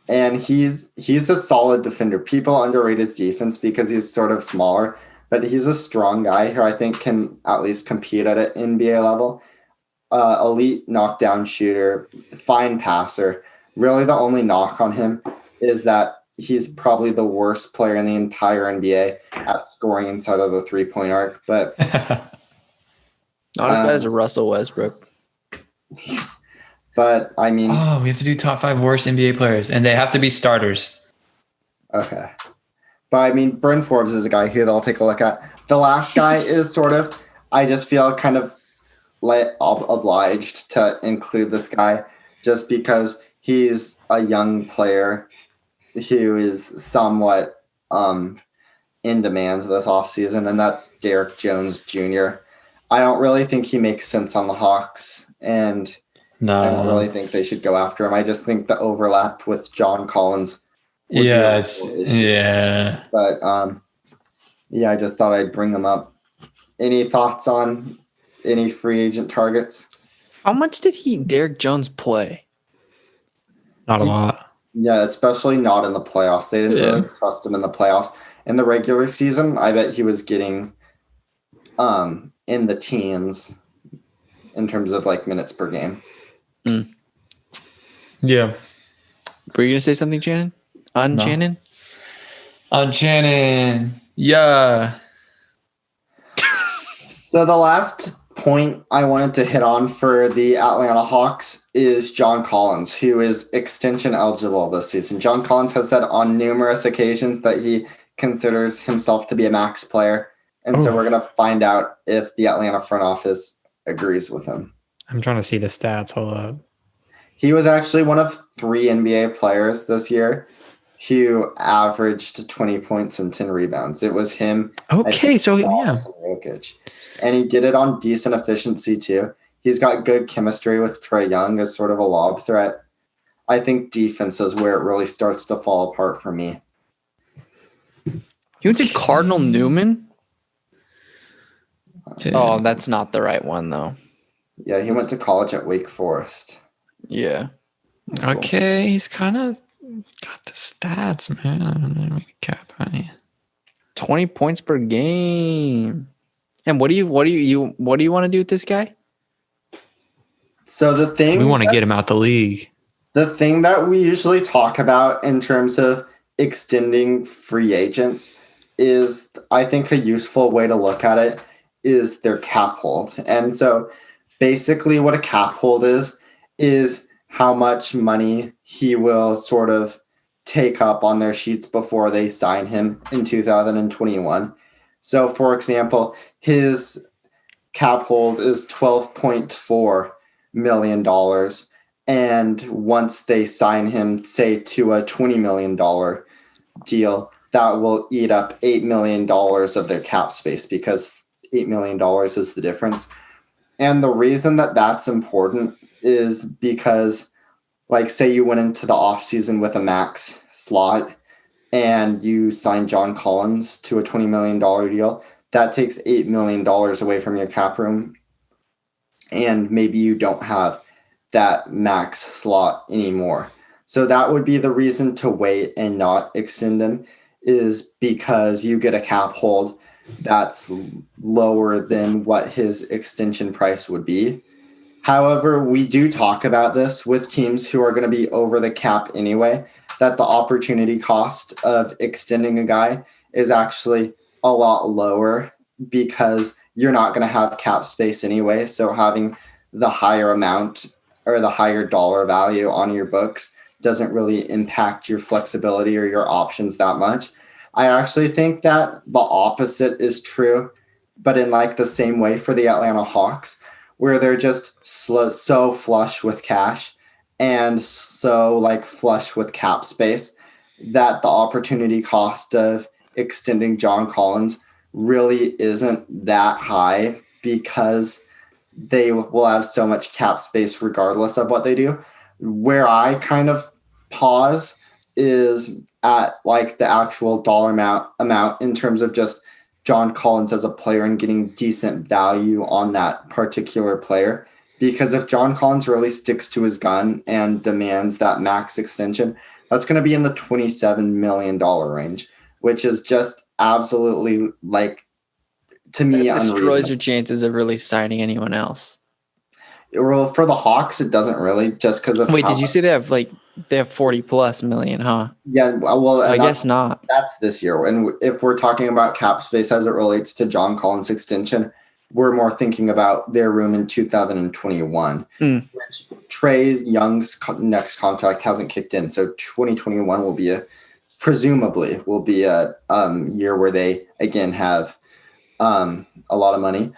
And he's a solid defender. People underrate his defense because he's sort of smaller, but he's a strong guy who I think can at least compete at an NBA level. Elite knockdown shooter, fine passer. Really the only knock on him is that he's probably the worst player in the entire NBA at scoring inside of the three-point arc. But not as bad as a Russell Westbrook. But I mean, we have to do top 5 worst NBA players, and they have to be starters. Okay. But I mean, Bryn Forbes is a guy here that I'll take a look at. The last guy is sort of, I just feel kind of obliged to include this guy just because he's a young player who is somewhat in demand this offseason, and that's Derek Jones Jr. I don't really think he makes sense on the Hawks, and No. I don't really think they should go after him. I just think the overlap with John Collins. Yeah, But I just thought I'd bring him up. Any thoughts on any free agent targets? How much did Derek Jones play? Not a lot. Yeah, especially not in the playoffs. They didn't really trust him in the playoffs. In the regular season, I bet he was getting in the teens in terms of like minutes per game. Yeah. Were you going to say something, Channon? Channon? On Channon. Yeah. So the last point I wanted to hit on for the Atlanta Hawks is John Collins, who is extension eligible this season. John Collins has said on numerous occasions that he considers himself to be a max player. And so we're going to find out if the Atlanta front office agrees with him. I'm trying to see the stats. Hold up. He was actually one of 3 NBA players this year who averaged 20 points and 10 rebounds. It was him. Okay, so yeah. Jokic. And he did it on decent efficiency too. He's got good chemistry with Trae Young as sort of a lob threat. I think defense is where it really starts to fall apart for me. You went to Cardinal Newman? Oh, that's not the right one, though. Yeah, he went to college at Wake Forest. Yeah. Okay, he's kind of got the stats, man. I don't know. Cap on you. 20 points per game. And what do you want to do with this guy? So We want to get him out the league. The thing that we usually talk about in terms of extending free agents is, I think, a useful way to look at it is their cap hold. And so basically what a cap hold is how much money he will sort of take up on their sheets before they sign him in 2021. So for example, his cap hold is $12.4 million. And once they sign him, say, to a $20 million deal, that will eat up $8 million of their cap space because $8 million is the difference. And the reason that that's important is because, like, say you went into the offseason with a max slot and you signed John Collins to a $20 million deal, that takes $8 million away from your cap room. And maybe you don't have that max slot anymore. So that would be the reason to wait and not extend him, is because you get a cap hold that's lower than what his extension price would be. However, we do talk about this with teams who are going to be over the cap anyway, that the opportunity cost of extending a guy is actually a lot lower because you're not going to have cap space anyway. So having the higher amount or the higher dollar value on your books doesn't really impact your flexibility or your options that much. I actually think that the opposite is true, but in like the same way for the Atlanta Hawks, where they're just so flush with cash and so like flush with cap space that the opportunity cost of extending John Collins really isn't that high because they will have so much cap space regardless of what they do. Where I kind of pause is at like the actual dollar amount in terms of just John Collins as a player and getting decent value on that particular player. Because if John Collins really sticks to his gun and demands that max extension, that's going to be in the $27 million range, which is just absolutely, like, to me, That destroys unreasonable. your chances of really signing anyone else. Well, for the Hawks, it doesn't really, just because of Wait, did you say they have 40 plus million, huh? Yeah, well, I guess not. That's this year. And if we're talking about cap space as it relates to John Collins' extension, we're more thinking about their room in 2021, which Trey Young's next contract hasn't kicked in. So 2021 will be presumably a year where they again have a lot of money.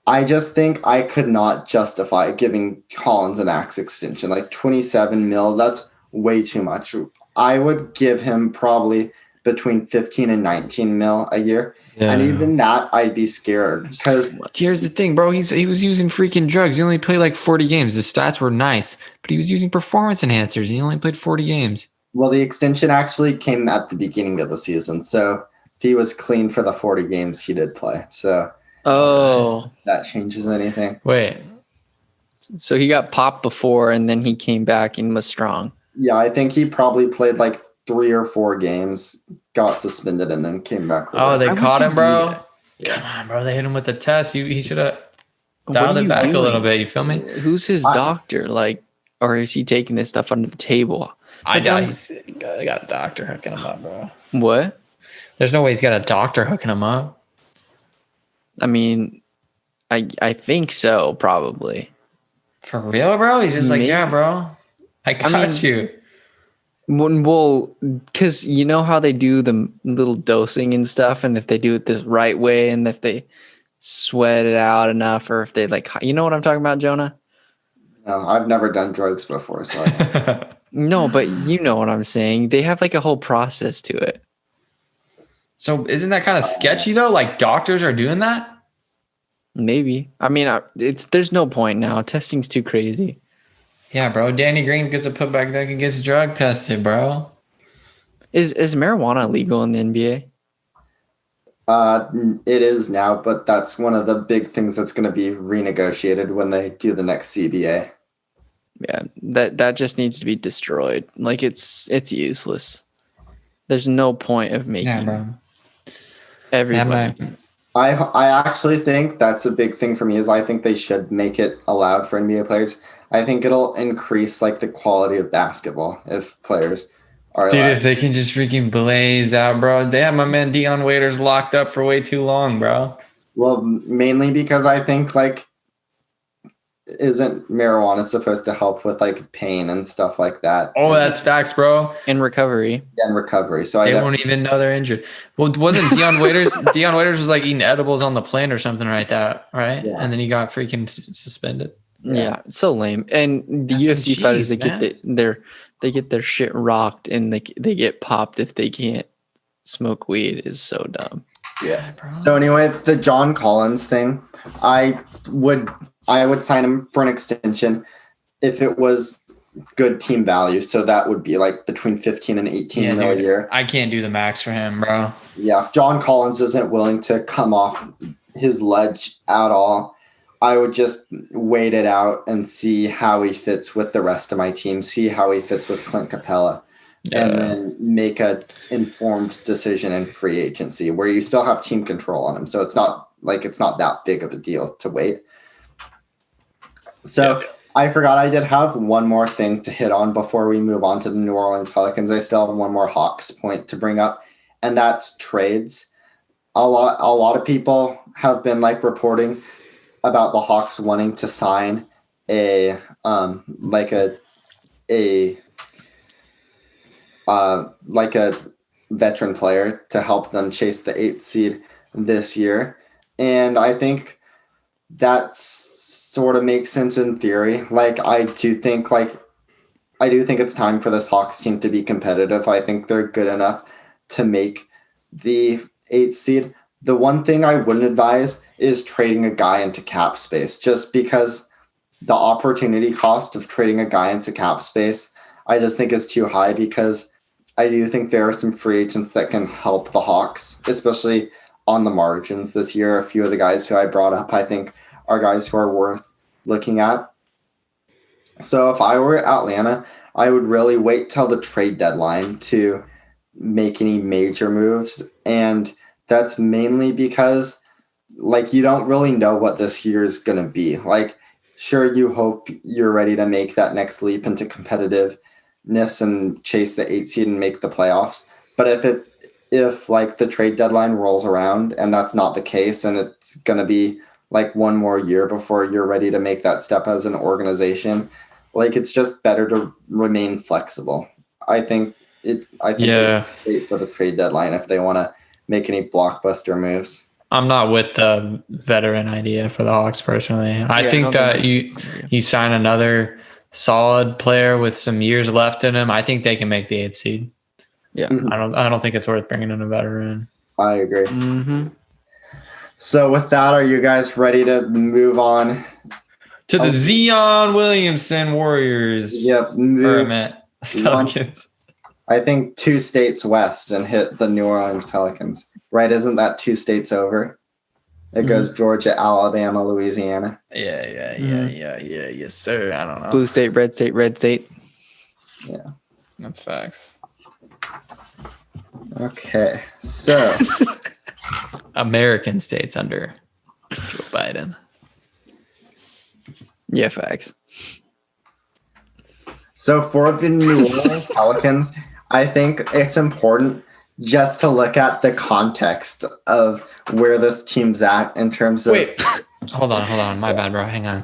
I just think I could not justify giving Collins a max extension. Like 27 mil, that's way too much. I would give him probably between 15 and 19 mil a year. Yeah. And even that, I'd be scared. Because here's the thing, bro. He was using freaking drugs. He only played like 40 games. The stats were nice, but he was using performance enhancers. And he only played 40 games. Well, the extension actually came at the beginning of the season. So he was clean for the 40 games he did play. So that changes anything. Wait. So he got popped before and then he came back and was strong. Yeah, I think he probably played like 3 or 4 games, got suspended, and then came back. They caught him, bro? Come on, bro. They hit him with the test. He should have dialed it back a little bit. You feel me? Who's his doctor? Like, or is he taking this stuff under the table? I doubt he's got a doctor hooking him up, bro. What? There's no way he's got a doctor hooking him up. I mean, I think so, probably. For real, bro? He's just like, yeah, bro. I got you. Well, because you know how they do the little dosing and stuff, and if they do it the right way, and if they sweat it out enough, or if they you know what I'm talking about, Jonah? No, I've never done drugs before, so. No, but you know what I'm saying. They have like a whole process to it. So isn't that kind of sketchy though? Like doctors are doing that? Maybe. I mean, there's no point now. Testing's too crazy. Yeah, bro. Danny Green gets a putback deck and gets drug tested, bro. Is marijuana legal in the NBA? It is now, but that's one of the big things that's going to be renegotiated when they do the next CBA. Yeah, that just needs to be destroyed. Like it's useless. There's no point of making. Yeah, bro. Everybody. I actually think that's a big thing for me is I think they should make it allowed for NBA players. I think it'll increase like the quality of basketball if players are Dude, allowed. if they can just freaking blaze out, bro. They have my man Dion Waiters locked up for way too long, bro. Well, mainly because I think like isn't marijuana supposed to help with like pain and stuff like that? Oh, that's facts, bro. In recovery. And recovery. So They won't even know they're injured. Well, wasn't Dion Waiters? Dion Waiters was like eating edibles on the plane or something like that, right? Yeah. And then he got freaking suspended. Yeah, so lame. And the That's UFC fighters, they man. get their shit rocked and they get popped if they can't smoke weed. Is so dumb. Yeah. So anyway, the John Collins thing, I would sign him for an extension if it was good team value. So that would be like between 15 and 18 mil a year. I can't do the max for him, bro. Yeah, if John Collins isn't willing to come off his ledge at all, I would just wait it out and see how he fits with the rest of my team, see how he fits with Clint Capella, and then make a informed decision in free agency where you still have team control on him. So it's not that big of a deal to wait. So I forgot I did have one more thing to hit on before we move on to the New Orleans Pelicans. I still have one more Hawks point to bring up, and that's trades. A lot of people have been like reporting about the Hawks wanting to sign a veteran player to help them chase the 8th seed this year. And I think that sort of makes sense in theory. Like I do think it's time for this Hawks team to be competitive. I think they're good enough to make the 8th seed. The one thing I wouldn't advise is trading a guy into cap space, just because the opportunity cost of trading a guy into cap space, I just think is too high, because I do think there are some free agents that can help the Hawks, especially on the margins this year. A few of the guys who I brought up, I think, are guys who are worth looking at. So if I were Atlanta, I would really wait till the trade deadline to make any major moves. And that's mainly because like you don't really know what this year is going to be. Like, sure, you hope you're ready to make that next leap into competitiveness and chase the 8th seed and make the playoffs. But if like the trade deadline rolls around and that's not the case, and it's going to be like one more year before you're ready to make that step as an organization, like it's just better to remain flexible. I think they should wait for the trade deadline if they want to make any blockbuster moves. I'm not with the veteran idea for the Hawks personally. I think you sign another solid player with some years left in him. I think they can make the 8th seed. Yeah. Mm-hmm. I don't think it's worth bringing in a veteran. I agree. Mm-hmm. So with that, are you guys ready to move on to the Zion Williamson Warriors? Yep. Pelicans. I think 2 states west and hit the New Orleans Pelicans. Right? Isn't that 2 states over? It goes Georgia, Alabama, Louisiana. Yeah. Yes, sir. I don't know. Blue state, red state, red state. Yeah. That's facts. Okay. So American states under Joe Biden. Yeah, facts. So for the New Orleans Pelicans, I think it's important just to look at the context of where this team's at in terms of... Wait, hold on. My bad, bro. Hang on.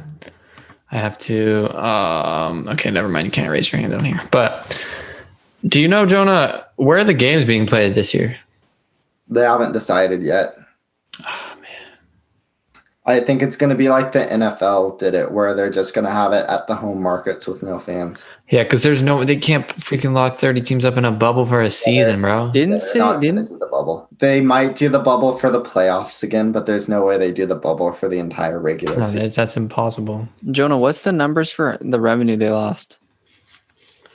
I have to... okay, never mind. You can't raise your hand down here. But do you know, Jonah, where are the games being played this year? They haven't decided yet. Oh, man. I think it's going to be like the NFL did it, where they're just going to have it at the home markets with no fans. Yeah, because they can't freaking lock 30 teams up in a bubble for a season, bro. Do the bubble. They might do the bubble for the playoffs again, but there's no way they do the bubble for the entire regular season. That's impossible. Jonah, what's the numbers for the revenue they lost?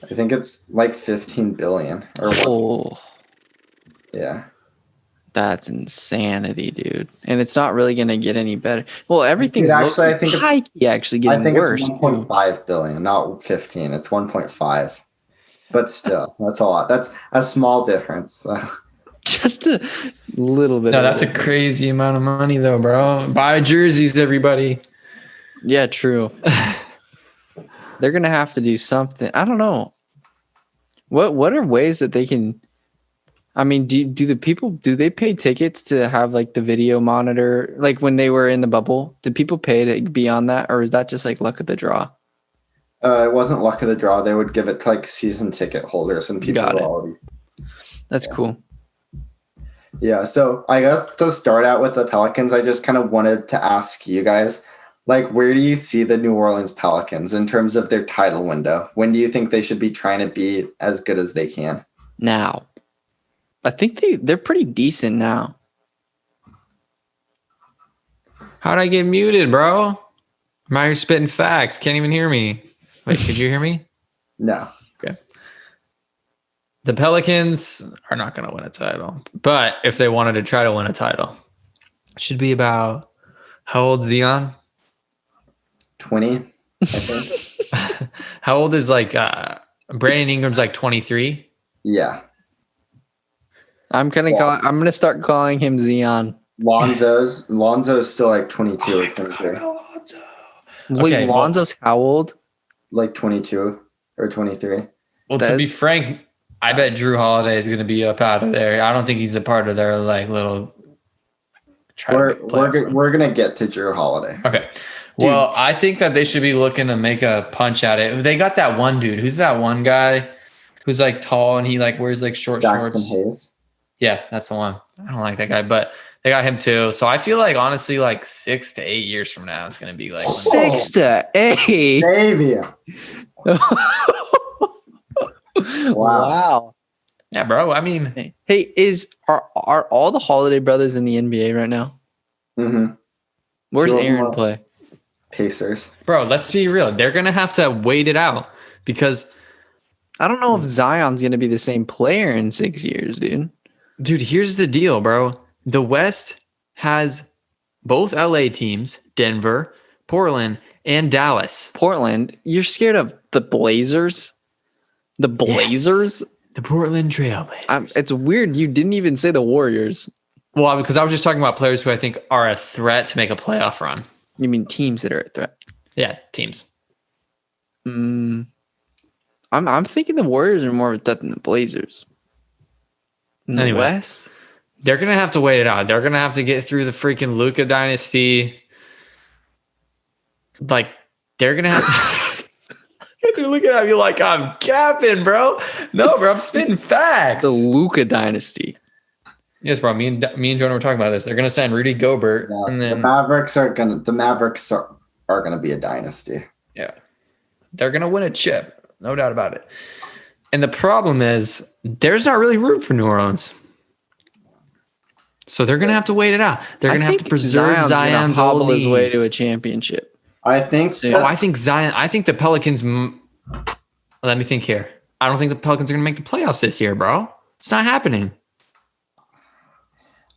I think it's like 15 billion or what? Yeah. That's insanity, dude. And it's not really going to get any better. Well, everything's actually getting worse. It's 1.5 billion, not 15. It's 1.5. But still, that's a lot. That's a small difference. Just a little bit. No, that's a crazy amount of money, though, bro. Buy jerseys, everybody. Yeah, true. They're gonna have to do something. I don't know. What are ways that they can? I mean, do the people, do they pay tickets to have like the video monitor? Like when they were in the bubble, did people pay to be on that, or is that just like luck of the draw? It wasn't luck of the draw. They would give it to like season ticket holders and people Got who it. already. That's cool. Yeah, so I guess to start out with the Pelicans, I just kind of wanted to ask you guys, like, where do you see the New Orleans Pelicans in terms of their title window? When do you think they should be trying to be as good as they can? Now, I think they're pretty decent now. How'd I get muted, bro? I'm out here spitting facts. Can't even hear me. Wait, could you hear me? No. Okay. The Pelicans are not going to win a title. But if they wanted to try to win a title, it should be about, how old Zion? 20, I think. How old is Brandon Ingram's like 23? Yeah. I'm gonna start calling him Zion. Lonzo's still like 22 or 23. Wait, Okay, Lonzo's how old? Like 22 or 23. Well, to be frank, I bet Drew Holiday is going to be up out of there. I don't think he's a part of their like little. We're gonna get to Drew Holiday. Okay. Well, I think that they should be looking to make a punch at it. They got that one dude. Who's that one guy who's like tall and he like wears like short Jackson shorts? Hayes. Yeah, that's the one. I don't like that guy, but they got him too. So I feel like honestly, like 6 to 8 years from now, it's gonna be like 6 to 8. Baby. Wow. Yeah, bro. I mean, Hey, are all the Holiday brothers in the NBA right now? Mm-hmm. Where's Two of them Aaron are play? Pacers. bro, let's be real. They're gonna have to wait it out because, I don't know if Zion's gonna be the same player in 6 years, dude. dude, here's the deal, bro. The West has both LA teams, Denver, Portland, and Dallas. Portland, you're scared of the Blazers? The Blazers? Yes. The Portland Trailblazers. It's weird. You didn't even say the Warriors. Well, because I was just talking about players who I think are a threat to make a playoff run. You mean teams that are a threat? Yeah, teams. I'm thinking the Warriors are more of a threat than the Blazers. In the Anyways. West? They're going to have to wait it out. They're going to have to get through the freaking Luka dynasty. Like, they're going to have to... You guys are looking at me like I'm capping, bro. No, bro, I'm spitting facts. The Luka dynasty. Yes, bro. Me and Jonah were talking about this. They're going to sign Rudy Gobert. Yeah, And then the Mavericks are gonna be a dynasty. yeah, they're going to win a chip. No doubt about it. And the problem is there's not really room for New Orleans. So they're going to have to wait it out. They're going to have to preserve Zion's hobble old his way knees. to a championship. I think. Oh, I think Zion. I think the Pelicans. Let me think here. I don't think the Pelicans are going to make the playoffs this year, bro. It's not happening.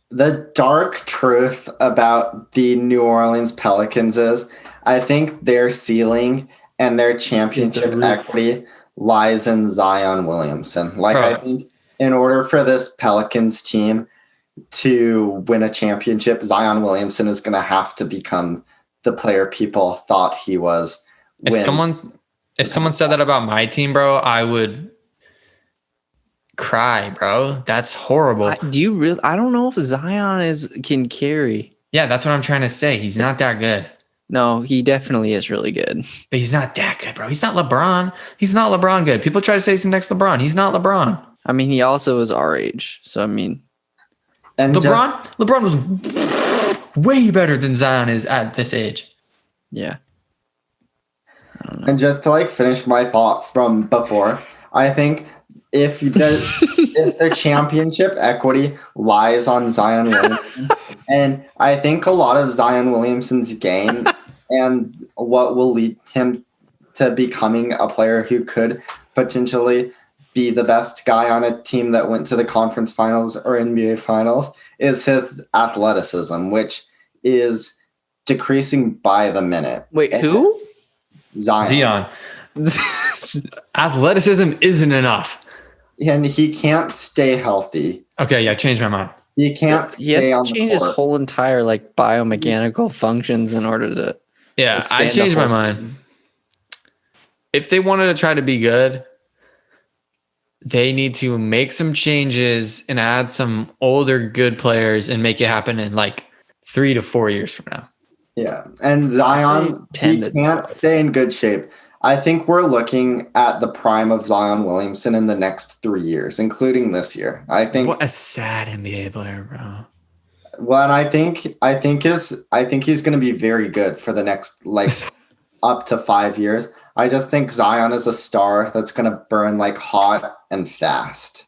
The dark truth about the New Orleans Pelicans is, I think their ceiling and their championship equity lies in Zion Williamson. Like, Bro. I think in order for this Pelicans team to win a championship, Zion Williamson is going to have to become the player people thought he was. If someone said that about my team, bro, I would cry, bro. That's horrible. Do you really? I don't know if Zion can carry. Yeah, that's what I'm trying to say. He's not that good. No, he definitely is really good. But he's not that good, bro. He's not LeBron. He's not LeBron good. People try to say he's the next LeBron. He's not LeBron. I mean, he also is our age. So, I mean. And LeBron was way better than Zion is at this age. Yeah. And just to like finish my thought from before, I think if the championship equity lies on Zion Williamson, and I think a lot of Zion Williamson's game and what will lead him to becoming a player who could potentially be the best guy on a team that went to the conference finals or NBA finals is his athleticism, which is decreasing by the minute. Wait, who? Zion. Athleticism isn't enough. And he can't stay healthy. Okay, yeah, changed my mind. He can't He has stay to on the change his court. whole entire like biomechanical functions in order to. Yeah, I withstand the changed my whole mind. season. If they wanted to try to be good, they need to make some changes and add some older good players and make it happen in like 3 to 4 years from now. Yeah, and I say Zion, 10 he to can't 12. stay in good shape. I think we're looking at the prime of Zion Williamson in the next 3 years, including this year. I think. What a sad NBA player, bro. Well, and I think he's going to be very good for the next like up to 5 years. I just think Zion is a star that's going to burn like hot and fast.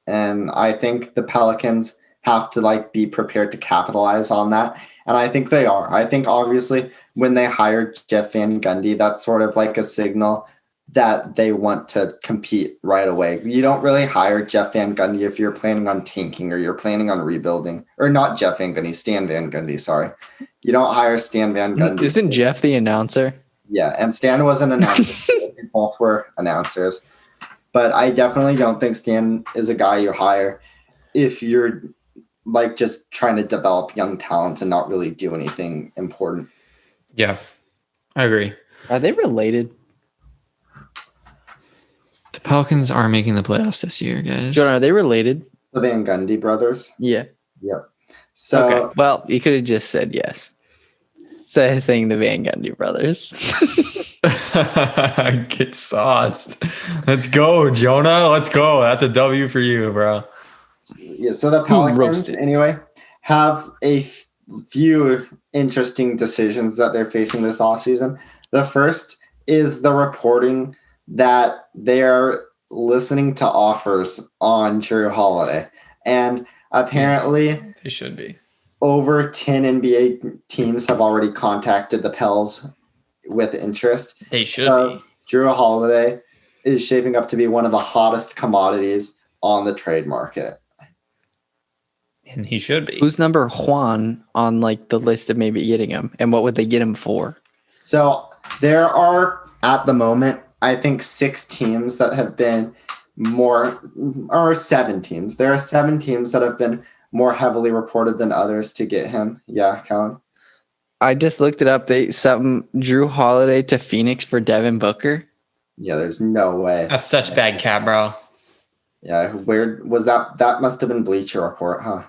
And I think the Pelicans have to like be prepared to capitalize on that. And I think they are. I think obviously when they hired Jeff Van Gundy, that's sort of like a signal that they want to compete right away. You don't really hire Jeff Van Gundy if you're planning on tanking or you're planning on rebuilding. Or not Jeff Van Gundy, Stan Van Gundy, sorry. You don't hire Stan Van Gundy. Isn't Jeff the announcer? Yeah, and Stan was an announcer. They both were announcers. But I definitely don't think Stan is a guy you hire if you're like just trying to develop young talent and not really do anything important. Yeah, I agree. Are they related? The Pelicans are making the playoffs this year, guys. Jonah, are they related? The Van Gundy brothers. Yeah. Yep. So Okay. Well, you could have just said yes. Saying the Van Gundy brothers. Get sauced. Let's go, Jonah. Let's go. That's a W for you, bro. yeah, so the Pelicans roasted. anyway have a few interesting decisions that they're facing this offseason. The first is the reporting that they're listening to offers on Drew Holiday. And apparently They should be. over 10 NBA teams have already contacted the Pels with interest. They should So be. Drew Holiday is shaping up to be one of the hottest commodities on the trade market. And he should be. Who's number Juan on like the list of maybe getting him? And what would they get him for? So there are, at the moment, I think 6 teams that have been more, or 7 teams. There are 7 teams that have been more heavily reported than others to get him. Yeah, Kellan? I just looked it up. They sent Drew Holiday to Phoenix for Devin Booker. Yeah, there's no way. That's such bad cap, bro. Yeah, weird. Was that? That must have been Bleacher Report, huh?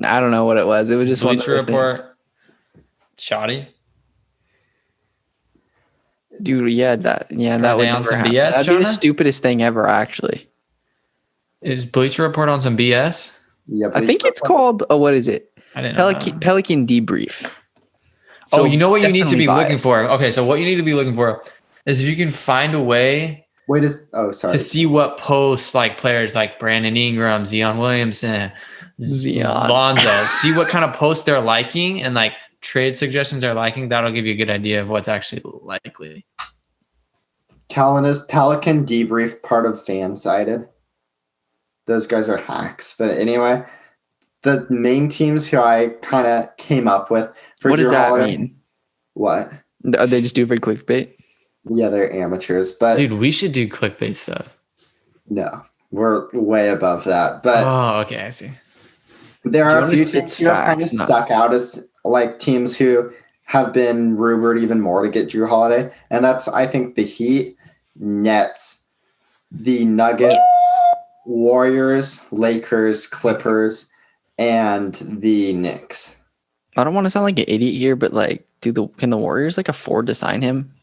I don't know what it was. It was just Bleacher one of the Report. Shoddy. things. Dude, that Are would they on never some happen. BS, That'd be the Jonah? stupidest thing ever, actually. Is Bleacher Report on some BS? Yeah, I think Bleacher it's Report. called what is it? I didn't know. Pelican Debrief. Oh, So you know what you need to definitely be looking biased. for? Okay, so what you need to be looking for is if you can find a way Wait, sorry. to see what posts like players like Brandon Ingram, Zion Williamson, Zion. Lonzo, see what kind of posts they're liking and like trade suggestions they're liking. That'll give you a good idea of what's actually likely. Kellan, is Pelican Debrief part of Fansided? Those guys are hacks. But anyway, the main teams who I kind of came up with for What does Drew that Holiday- mean? What? Are they just do for clickbait? Yeah, they're amateurs, but Dude, we should do clickbait stuff. no, we're way above that. But Oh, okay, I see. there are a Jonas few fits teams who have kind of facts, not- stuck out as like teams who have been rumored even more to get Drew Holiday, and that's I think the Heat, Nets, the Nuggets, Warriors, Lakers, Clippers, and the Knicks. I don't want to sound like an idiot here, but like, can the Warriors like afford to sign him?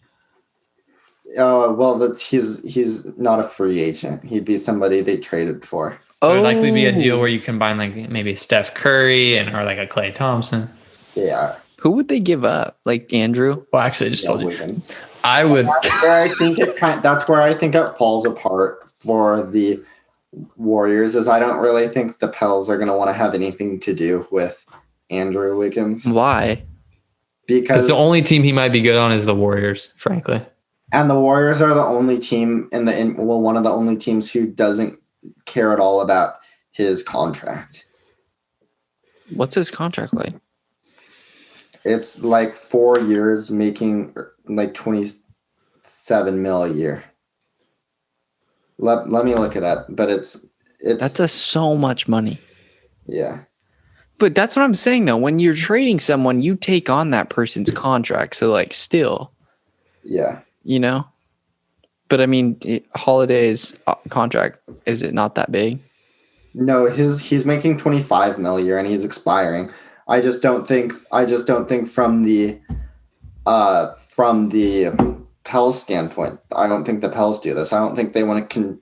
Oh well, he's not a free agent. He'd be somebody they traded for. So it'd likely be a deal Oh. where you combine like maybe Steph Curry and or like a Klay Thompson. Yeah, Who would they give up? Like Andrew? Well, actually, I just told you. Wiggins. I would. That's where I think that's where I think it falls apart for the Warriors. Is I don't really think the Pels are going to want to have anything to do with Andrew Wiggins Why? because The only team he might be good on is the Warriors, frankly. and the Warriors are the only team one of the only teams who doesn't care at all about his contract. What's his contract like? It's like 4 years, making like 27 mil a year. Let me look it up, but That's so much money. Yeah. But that's what I'm saying, though. When you're trading someone, you take on that person's contract. So, like, still. Yeah. You know? But, I mean, Holiday's contract, is it not that big? No, he's making 25 mil a year and he's expiring. I just don't think from the Pels standpoint, I don't think the Pels do this. I don't think they want to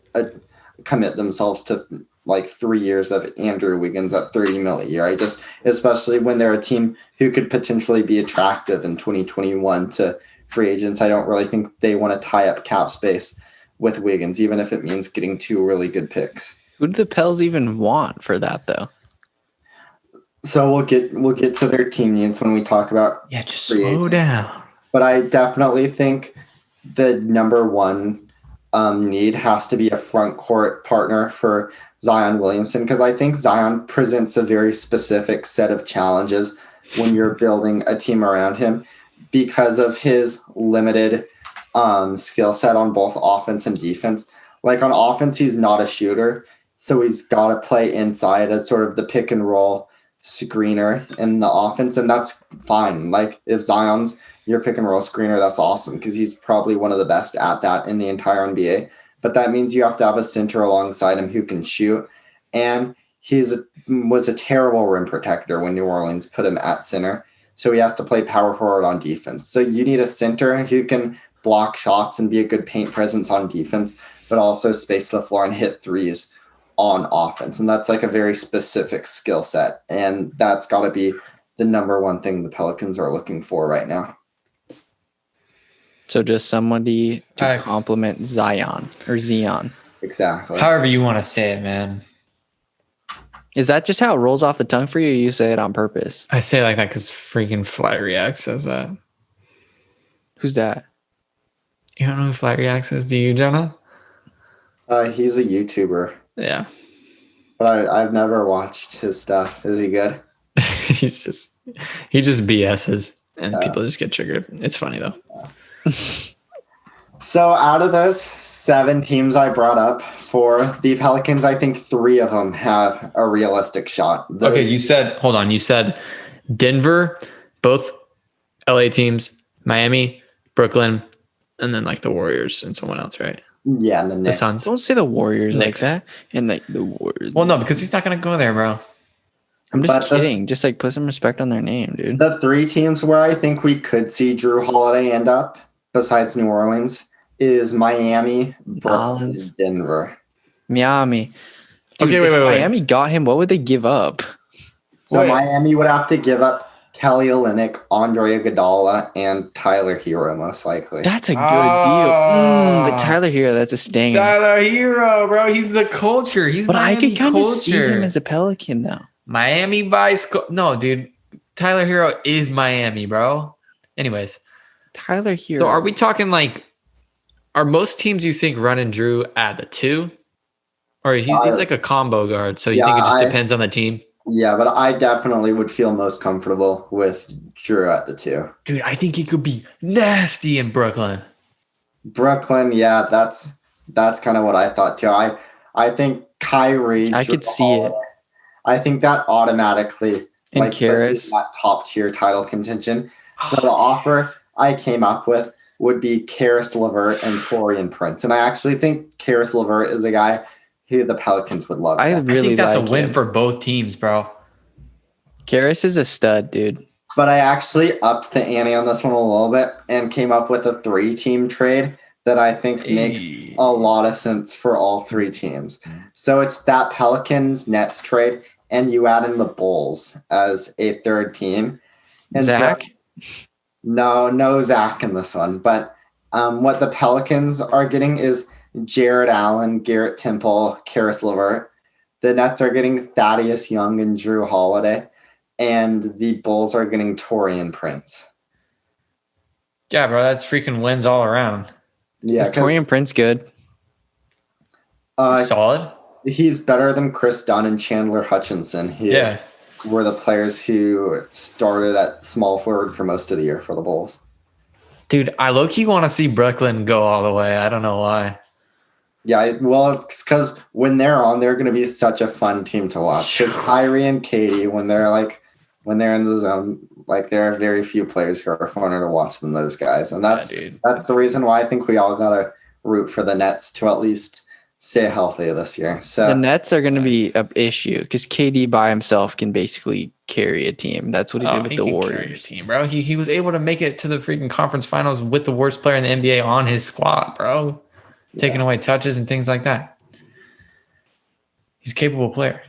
commit themselves to like 3 years of Andrew Wiggins at 30 mil a year. Especially when they're a team who could potentially be attractive in 2021 to free agents. I don't really think they want to tie up cap space with Wiggins, even if it means getting 2 really good picks. Who do the Pels even want for that, though? So we'll get to their team needs when we talk about just slow down. But I definitely think the number one need has to be a front court partner for Zion Williamson, because I think Zion presents a very specific set of challenges when you're building a team around him because of his limited skill set on both offense and defense. Like on offense, he's not a shooter, so he's got to play inside as sort of the pick and roll screener in the offense, and that's fine. Like if Zion's your pick and roll screener, that's awesome because he's probably one of the best at that in the entire NBA. But that means you have to have a center alongside him who can shoot, and was a terrible rim protector when New Orleans put him at center. So he has to play power forward on defense. So you need a center who can block shots and be a good paint presence on defense, but also space the floor and hit threes on offense. And that's like a very specific skill set. And that's got to be the number one thing the Pelicans are looking for right now. So just somebody to complement Zion or Zion. Exactly. However you want to say it, man. Is that just how it rolls off the tongue for you, or you say it on purpose? I say it like that because freaking Fly React says that. Who's that? You don't know who Fly React is, do you, Jonah? He's a YouTuber. Yeah. But I've never watched his stuff. Is he good? he just BS's and people just get triggered. It's funny though. So out of those 7 teams I brought up for the Pelicans, I think 3 of them have a realistic shot. Okay, you said Denver, both LA teams, Miami, Brooklyn, and then like the Warriors and someone else, right? Yeah, and the Knicks. Suns. Don't say the Warriors Knicks. Like that. And like the Warriors. Well, no, because he's not going to go there, bro. I'm just kidding. Just like put some respect on their name, dude. The 3 teams where I think we could see Drew Holiday end up, besides New Orleans, is Miami, Brooklyn, and Denver. Miami. Dude, okay, wait. Miami got him. What would they give up? So Miami would have to give up Kelly Olynyk, Andre Iguodala, and Tyler Hero, most likely. That's a good deal. But Tyler Hero, that's a sting. Tyler Hero, bro. He's the culture. But Miami I could kind of see him as a Pelican, though. Miami Vice. No, dude. Tyler Hero is Miami, bro. Anyways. Tyler Hero. So are we talking like, are most teams you think running Drew at the 2? Or he's like a combo guard, so you think it just depends on the team? Yeah, but I definitely would feel most comfortable with Drew at the 2. Dude, I think he could be nasty in Brooklyn. Brooklyn, yeah, that's kind of what I thought too. I think Kyrie. I could see it. I think that automatically and puts you in that top tier title contention. So the offer I came up with would be Karis LeVert and Taurean Prince. And I actually think Karis LeVert is a guy who the Pelicans would love. I think that's a win for both teams, bro. Karis is a stud, dude. But I actually upped the ante on this one a little bit and came up with a 3-team trade that I think makes a lot of sense for all 3 teams. So it's that Pelicans-Nets trade, and you add in the Bulls as a 3rd team. And Zach? So, no Zach in this one. But what the Pelicans are getting is Jared Allen, Garrett Temple, Karis LeVert. The Nets are getting Thaddeus Young and Drew Holiday. And the Bulls are getting Taurean Prince. Yeah, bro, that's freaking wins all around. Yeah, is Taurean Prince good? Solid. He's better than Chris Dunn and Chandler Hutchinson, who were the players who started at small forward for most of the year for the Bulls. Dude, I low-key want to see Brooklyn go all the way. I don't know why. Yeah, well, because when they're on, they're going to be such a fun team to watch. Because Kyrie and Katie, when they're in the zone, like there are very few players who are funner to watch than those guys, and that's the reason why I think we all gotta root for the Nets to at least stay healthy this year. So the Nets are going to be an issue because KD by himself can basically carry a team. That's what he did with the Warriors. Team, bro. He was able to make it to the freaking conference finals with the worst player in the NBA on his squad, bro. Taking away touches and things like that. He's a capable player.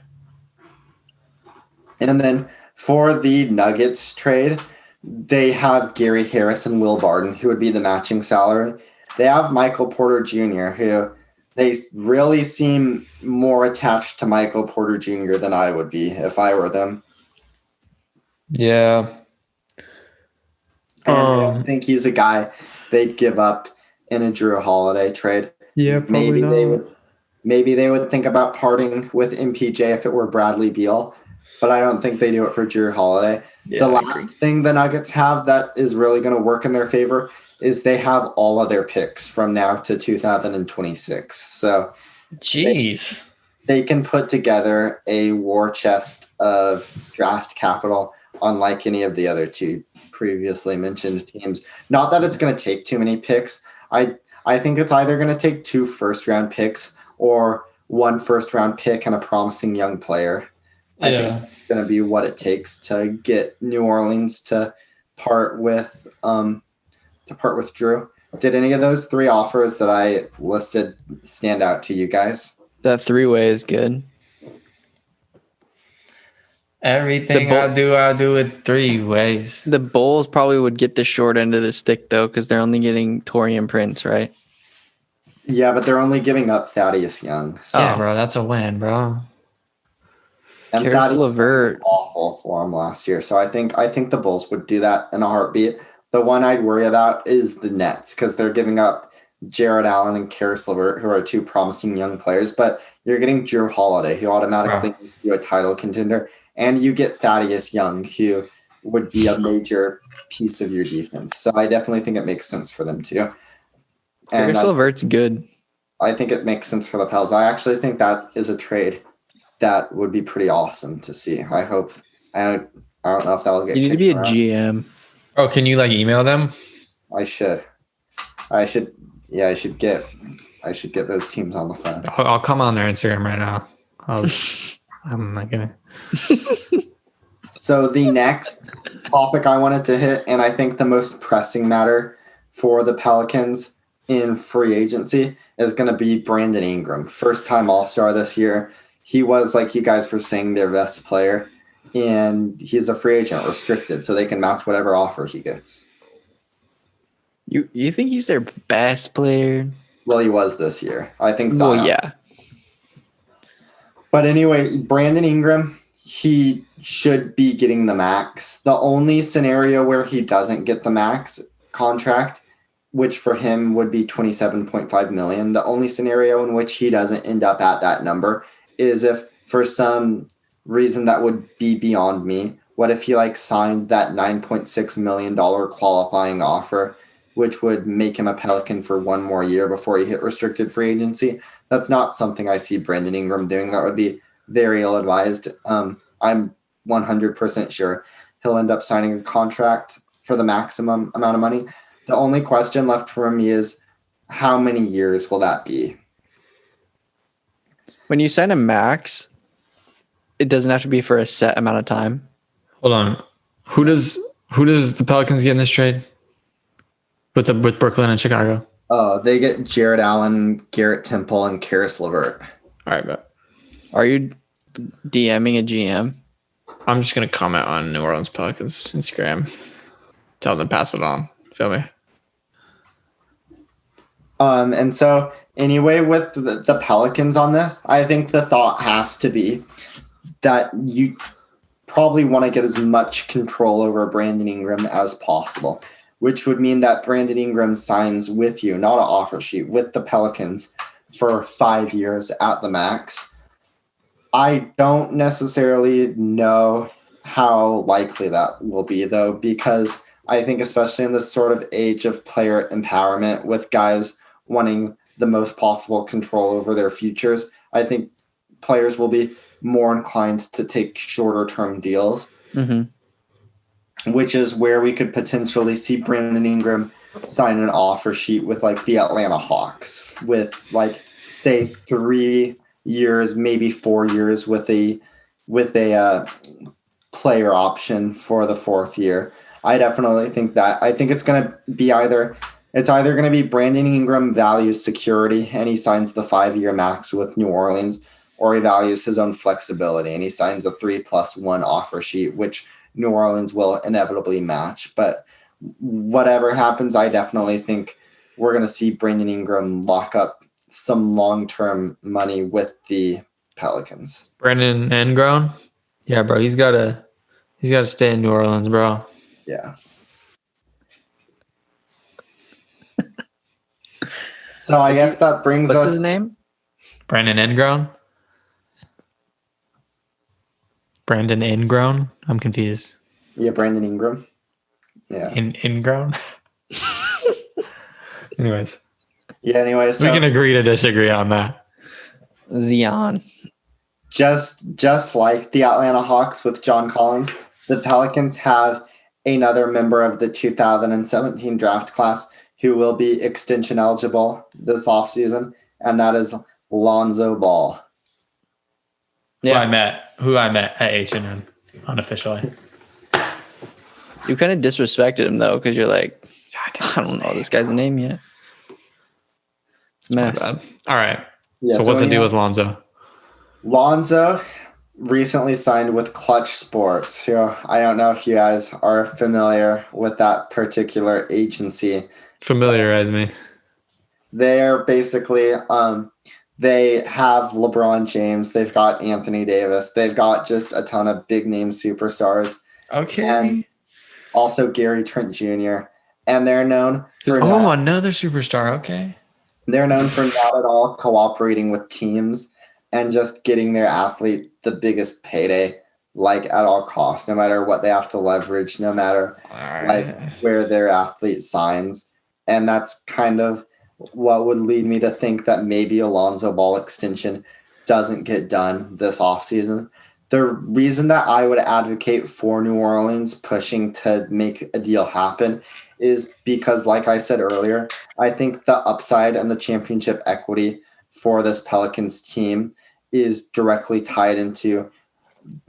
And then for the Nuggets trade, they have Gary Harris and Will Barton, who would be the matching salary. They have Michael Porter Jr., who they really seem more attached to Michael Porter Jr. than I would be if I were them. Yeah. And I don't think he's a guy they'd give up in a Drew Holiday trade. Yeah, probably maybe they would think about parting with MPJ if it were Bradley Beal, but I don't think they do it for Drew Holiday. Yeah, the last thing the Nuggets have that is really going to work in their favor is they have all of their picks from now to 2026. So jeez. They can put together a war chest of draft capital unlike any of the other two previously mentioned teams. Not that it's going to take too many picks. I think it's either going to take 2 first-round picks or 1 first-round pick and a promising young player. I think it's going to be what it takes to get New Orleans to part with Drew. Did any of those 3 offers that I listed stand out to you guys? That 3-way is good. Everything I do it 3 ways. The Bulls probably would get the short end of the stick, though, because they're only getting Taurean Prince, right? Yeah, but they're only giving up Thaddeus Young. So. Yeah, bro, that's a win, bro. And Thaddeus was awful for him last year. So I think the Bulls would do that in a heartbeat. The one I'd worry about is the Nets because they're giving up Jared Allen and Karis LeVert, who are 2 promising young players, but you're getting Drew Holiday, who automatically makes you a title contender. And you get Thaddeus Young, who would be a major piece of your defense. So I definitely think it makes sense for them too. And LeVert's good. I think it makes sense for the Pels. I actually think that is a trade that would be pretty awesome to see. I hope. I don't know if that will get. You need to be a GM. Oh, can you email them? I should. Yeah, I should get those teams on the phone. I'll come on their Instagram right now. I'm not gonna. So the next topic I wanted to hit, and I think the most pressing matter for the Pelicans in free agency is going to be Brandon Ingram. First-time All-Star this year. He was, like you guys were saying, their best player, and he's a free agent, restricted, so they can match whatever offer he gets. You think he's their best player? Well, he was this year. I think so. Well, yeah. But anyway, Brandon Ingram, he should be getting the max. The only scenario where he doesn't get the max contract, which for him would be $27.5 million, the only scenario in which he doesn't end up at that number is if for some reason that would be beyond me. What if he signed that $9.6 million qualifying offer, which would make him a Pelican for 1 more year before he hit restricted free agency? That's not something I see Brandon Ingram doing. That would be very ill-advised. I'm 100% sure he'll end up signing a contract for the maximum amount of money. The only question left for me is how many years will that be? When you sign a max, it doesn't have to be for a set amount of time. Hold on. Who does the Pelicans get in this trade? With Brooklyn and Chicago? Oh, they get Jared Allen, Garrett Temple, and Karis LeVert. All right, but are you DMing a GM? I'm just gonna comment on New Orleans Pelicans Instagram. Tell them to pass it on. Feel me? And so anyway, with the Pelicans on this, I think the thought has to be that you probably want to get as much control over Brandon Ingram as possible, which would mean that Brandon Ingram signs with you, not an offer sheet, with the Pelicans for 5 years at the max. I don't necessarily know how likely that will be, though, because I think especially in this sort of age of player empowerment with guys wanting the most possible control over their futures, I think players will be more inclined to take shorter term deals, which is where we could potentially see Brandon Ingram sign an offer sheet with like the Atlanta Hawks with like say 3 years, maybe 4 years with a player option for the 4th year. I definitely think that. I think it's going to be either going to be Brandon Ingram values security and he signs the 5-year max with New Orleans, or he values his own flexibility and he signs a 3+1 offer sheet, which New Orleans will inevitably match. But whatever happens, I definitely think we're going to see Brandon Ingram lock up some long-term money with the Pelicans. Brandon Ingram? Yeah, bro. He's gotta stay in New Orleans, bro. Yeah. So I guess that brings us... What's his name? Brandon Ingram? Brandon Ingram? I'm confused. Yeah, Brandon Ingram. Yeah. Ingram? Anyways. Yeah, anyways. We can agree to disagree on that. Zion. Just like the Atlanta Hawks with John Collins, the Pelicans have another member of the 2017 draft class who will be extension eligible this offseason, and that is Lonzo Ball. Yeah. Who I met at H&M unofficially. You kind of disrespected him though, because you're like, I don't know this guy's name yet. It's a mess. All right. Yeah, so what's the deal with Lonzo? Lonzo recently signed with Clutch Sports, who I don't know if you guys are familiar with that particular agency. Familiarize me. They're basically they have LeBron James, they've got Anthony Davis, they've got just a ton of big name superstars. Okay. And also Gary Trent Jr. And they're known for another superstar. Okay. They're known for not at all cooperating with teams and just getting their athlete the biggest payday, like at all costs, no matter what they have to leverage, no matter like where their athlete signs. And that's kind of what would lead me to think that maybe a Lonzo Ball extension doesn't get done this offseason. The reason that I would advocate for New Orleans pushing to make a deal happen is because, like I said earlier, I think the upside and the championship equity for this Pelicans team is directly tied into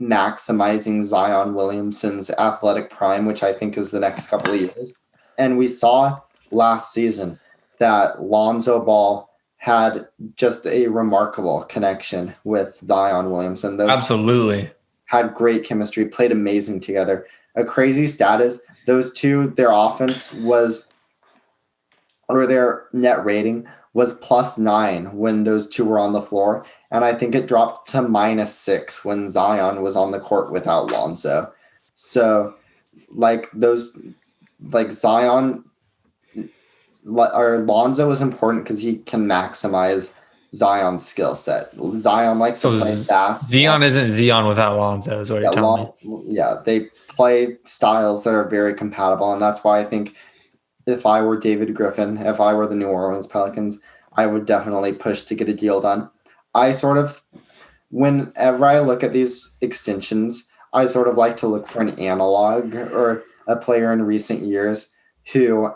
maximizing Zion Williamson's athletic prime, which I think is the next couple of years. And we saw last season that Lonzo Ball had just a remarkable connection with Zion Williamson. Those absolutely had great chemistry, played amazing together. A crazy stat is those two, their offense was, or their net rating was +9 when those two were on the floor. And I think it dropped to -6 when Zion was on the court without Lonzo. So like Zion or Lonzo is important because he can maximize Zion's skill set. Zion likes to play fast. Zion isn't Zion without Lonzo, is what you're telling me. Yeah, they play styles that are very compatible, and that's why I think if I were David Griffin, if I were the New Orleans Pelicans, I would definitely push to get a deal done. Whenever I look at these extensions, I sort of like to look for an analog or a player in recent years who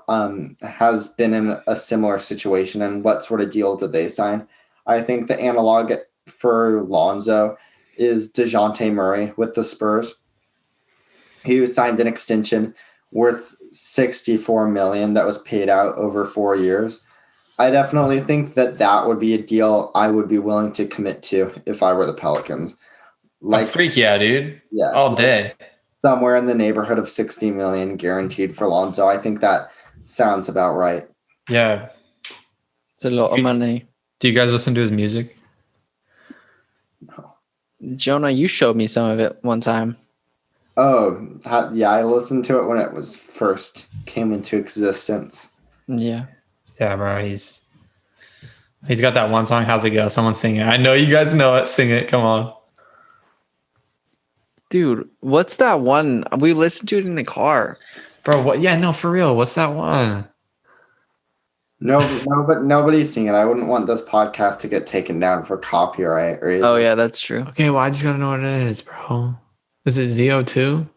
has been in a similar situation and what sort of deal did they sign. I think the analog for Lonzo is DeJounte Murray with the Spurs. He signed an extension worth $64 million that was paid out over 4 years. I definitely think that would be a deal I would be willing to commit to if I were the Pelicans. Like freak yeah, dude. Yeah. All day. Somewhere in the neighborhood of $60 million guaranteed for Lonzo. I think that sounds about right. Yeah. It's a lot of money. Do you guys listen to his music? No. Jonah, you showed me some of it one time. Oh, yeah. I listened to it when it was first came into existence. Yeah. Yeah, bro. He's got that one song. How's it go? Someone sing it. I know you guys know it. Sing it. Come on. Dude, what's that one? We listened to it in the car. Bro, what? Yeah, no, for real. What's that one? No, but nobody's seeing it. I wouldn't want this podcast to get taken down for copyright reasons. Oh yeah, that's true. Okay, well, I just gotta know what it is, bro. Is it ZO2?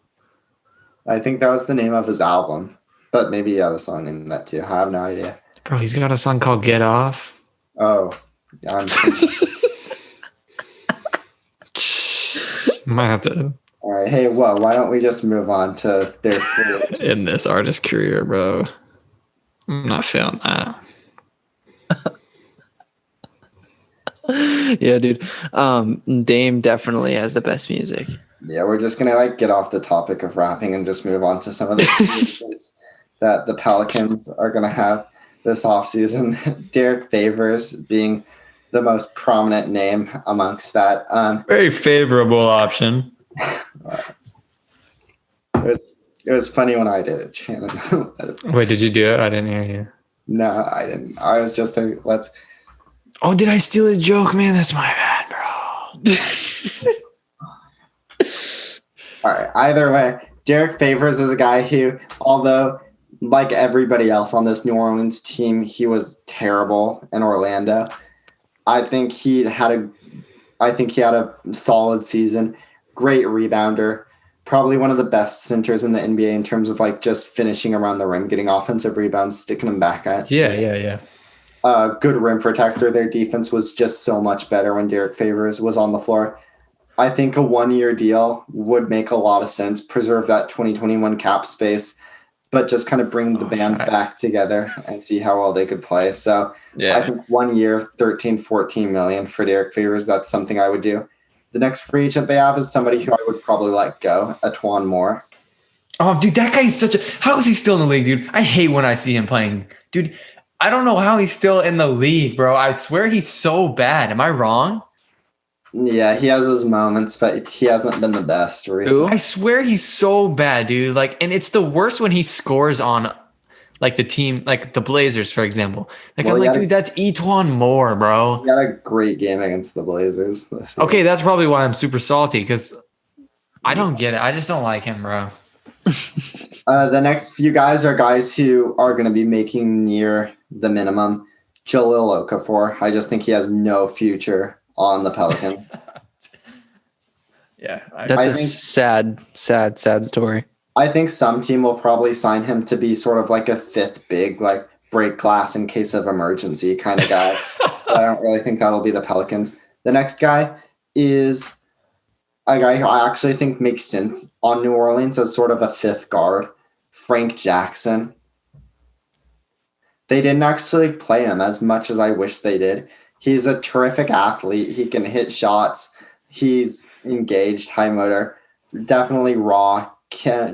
I think that was the name of his album, but maybe he had a song named that too. I have no idea. Bro, he's got a song called Get Off. Oh, I'm Might have to all right. Hey, whoa! Why don't we just move on to their free end this artist career, bro. I'm not feeling that. Yeah, dude. Dame definitely has the best music. Yeah, we're just gonna like get off the topic of rapping and just move on to some of the things that the Pelicans are gonna have this offseason. Derek Favors being the most prominent name amongst that. Very favorable option. It was funny when I did it, Channon. Wait, did you do it? I didn't hear you. No, I didn't. I was just thinking, let's. Oh, did I steal a joke, man? That's my bad, bro. All right. Either way, Derek Favors is a guy who, although like everybody else on this New Orleans team, he was terrible in Orlando. I think he had a solid season. Great rebounder. Probably one of the best centers in the NBA in terms of like just finishing around the rim, getting offensive rebounds, sticking them back at. Yeah. Good rim protector. Their defense was just so much better when Derek Favors was on the floor. I think a 1-year deal would make a lot of sense. Preserve that 2021 cap space, but just kind of bring the band back together and see how well they could play. So I think 1 year, 13, 14 million for Derek Favors. That's something I would do. The next free agent they have is somebody who I would probably let go, Atwan Moore. Oh, dude, that guy is how is he still in the league, dude? I hate when I see him playing. Dude, I don't know how he's still in the league, bro. I swear he's so bad. Am I wrong? Yeah, he has his moments, but he hasn't been the best recently. I swear he's so bad, dude. Like, and it's the worst when he scores on like the team, like the Blazers, for example. Like, well, I'm like, dude, that's Etwan Moore, bro. He had a great game against the Blazers. Okay, that's probably why I'm super salty, because I don't get it. I just don't like him, bro. The next few guys are guys who are going to be making near the minimum. Jahlil Okafor. I just think he has no future on the Pelicans. Yeah, that's a sad story. I think some team will probably sign him to be sort of like a fifth big, like break glass in case of emergency kind of guy. I don't really think that'll be the Pelicans. The next guy is a guy who I actually think makes sense on New Orleans as sort of a fifth guard, Frank Jackson. They didn't actually play him as much as I wish they did. He's a terrific athlete. He can hit shots. He's engaged, high motor, definitely raw.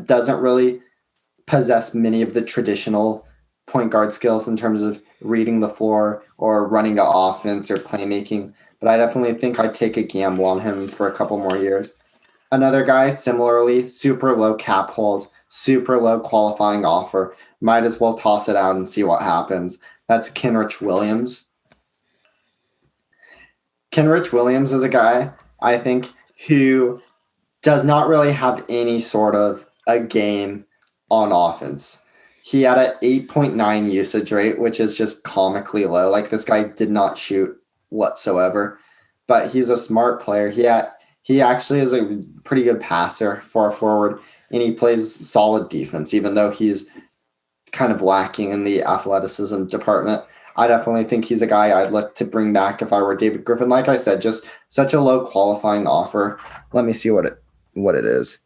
Doesn't really possess many of the traditional point guard skills in terms of reading the floor or running the offense or playmaking. But I definitely think I'd take a gamble on him for a couple more years. Another guy, similarly, super low cap hold, super low qualifying offer. Might as well toss it out and see what happens. That's Kenrich Williams. Kenrich Williams is a guy, I think, who does not really have any sort of a game on offense. He had an 8.9 usage rate, which is just comically low. Like, this guy did not shoot whatsoever, but he's a smart player. He actually is a pretty good passer for a forward, and he plays solid defense, even though he's kind of lacking in the athleticism department. I definitely think he's a guy I'd look to bring back if I were David Griffin. Like I said, just such a low qualifying offer. Let me see what it is.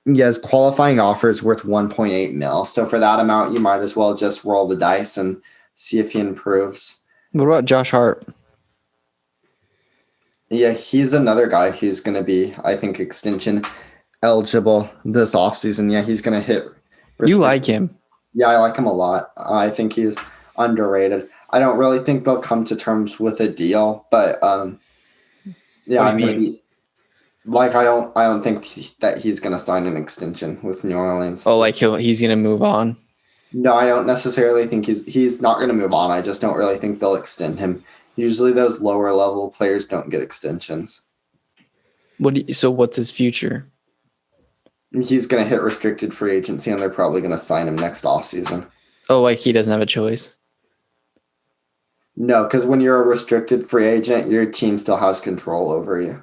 Yes, qualifying offer is worth 1.8 mil. So for that amount, you might as well just roll the dice and see if he improves. What about Josh Hart? Yeah, he's another guy who's going to be, I think, extension eligible this offseason. Yeah, he's going to hit. You like him? Yeah, I like him a lot. I think he's underrated. I don't really think they'll come to terms with a deal, but yeah, I mean, like I don't think that he's going to sign an extension with New Orleans. Oh, like he's going to move on? No, I don't necessarily think he's not going to move on. I just don't really think they'll extend him. Usually those lower level players don't get extensions. So what's his future? He's going to hit restricted free agency, and they're probably going to sign him next offseason. Oh, like he doesn't have a choice? No, because when you're a restricted free agent, your team still has control over you.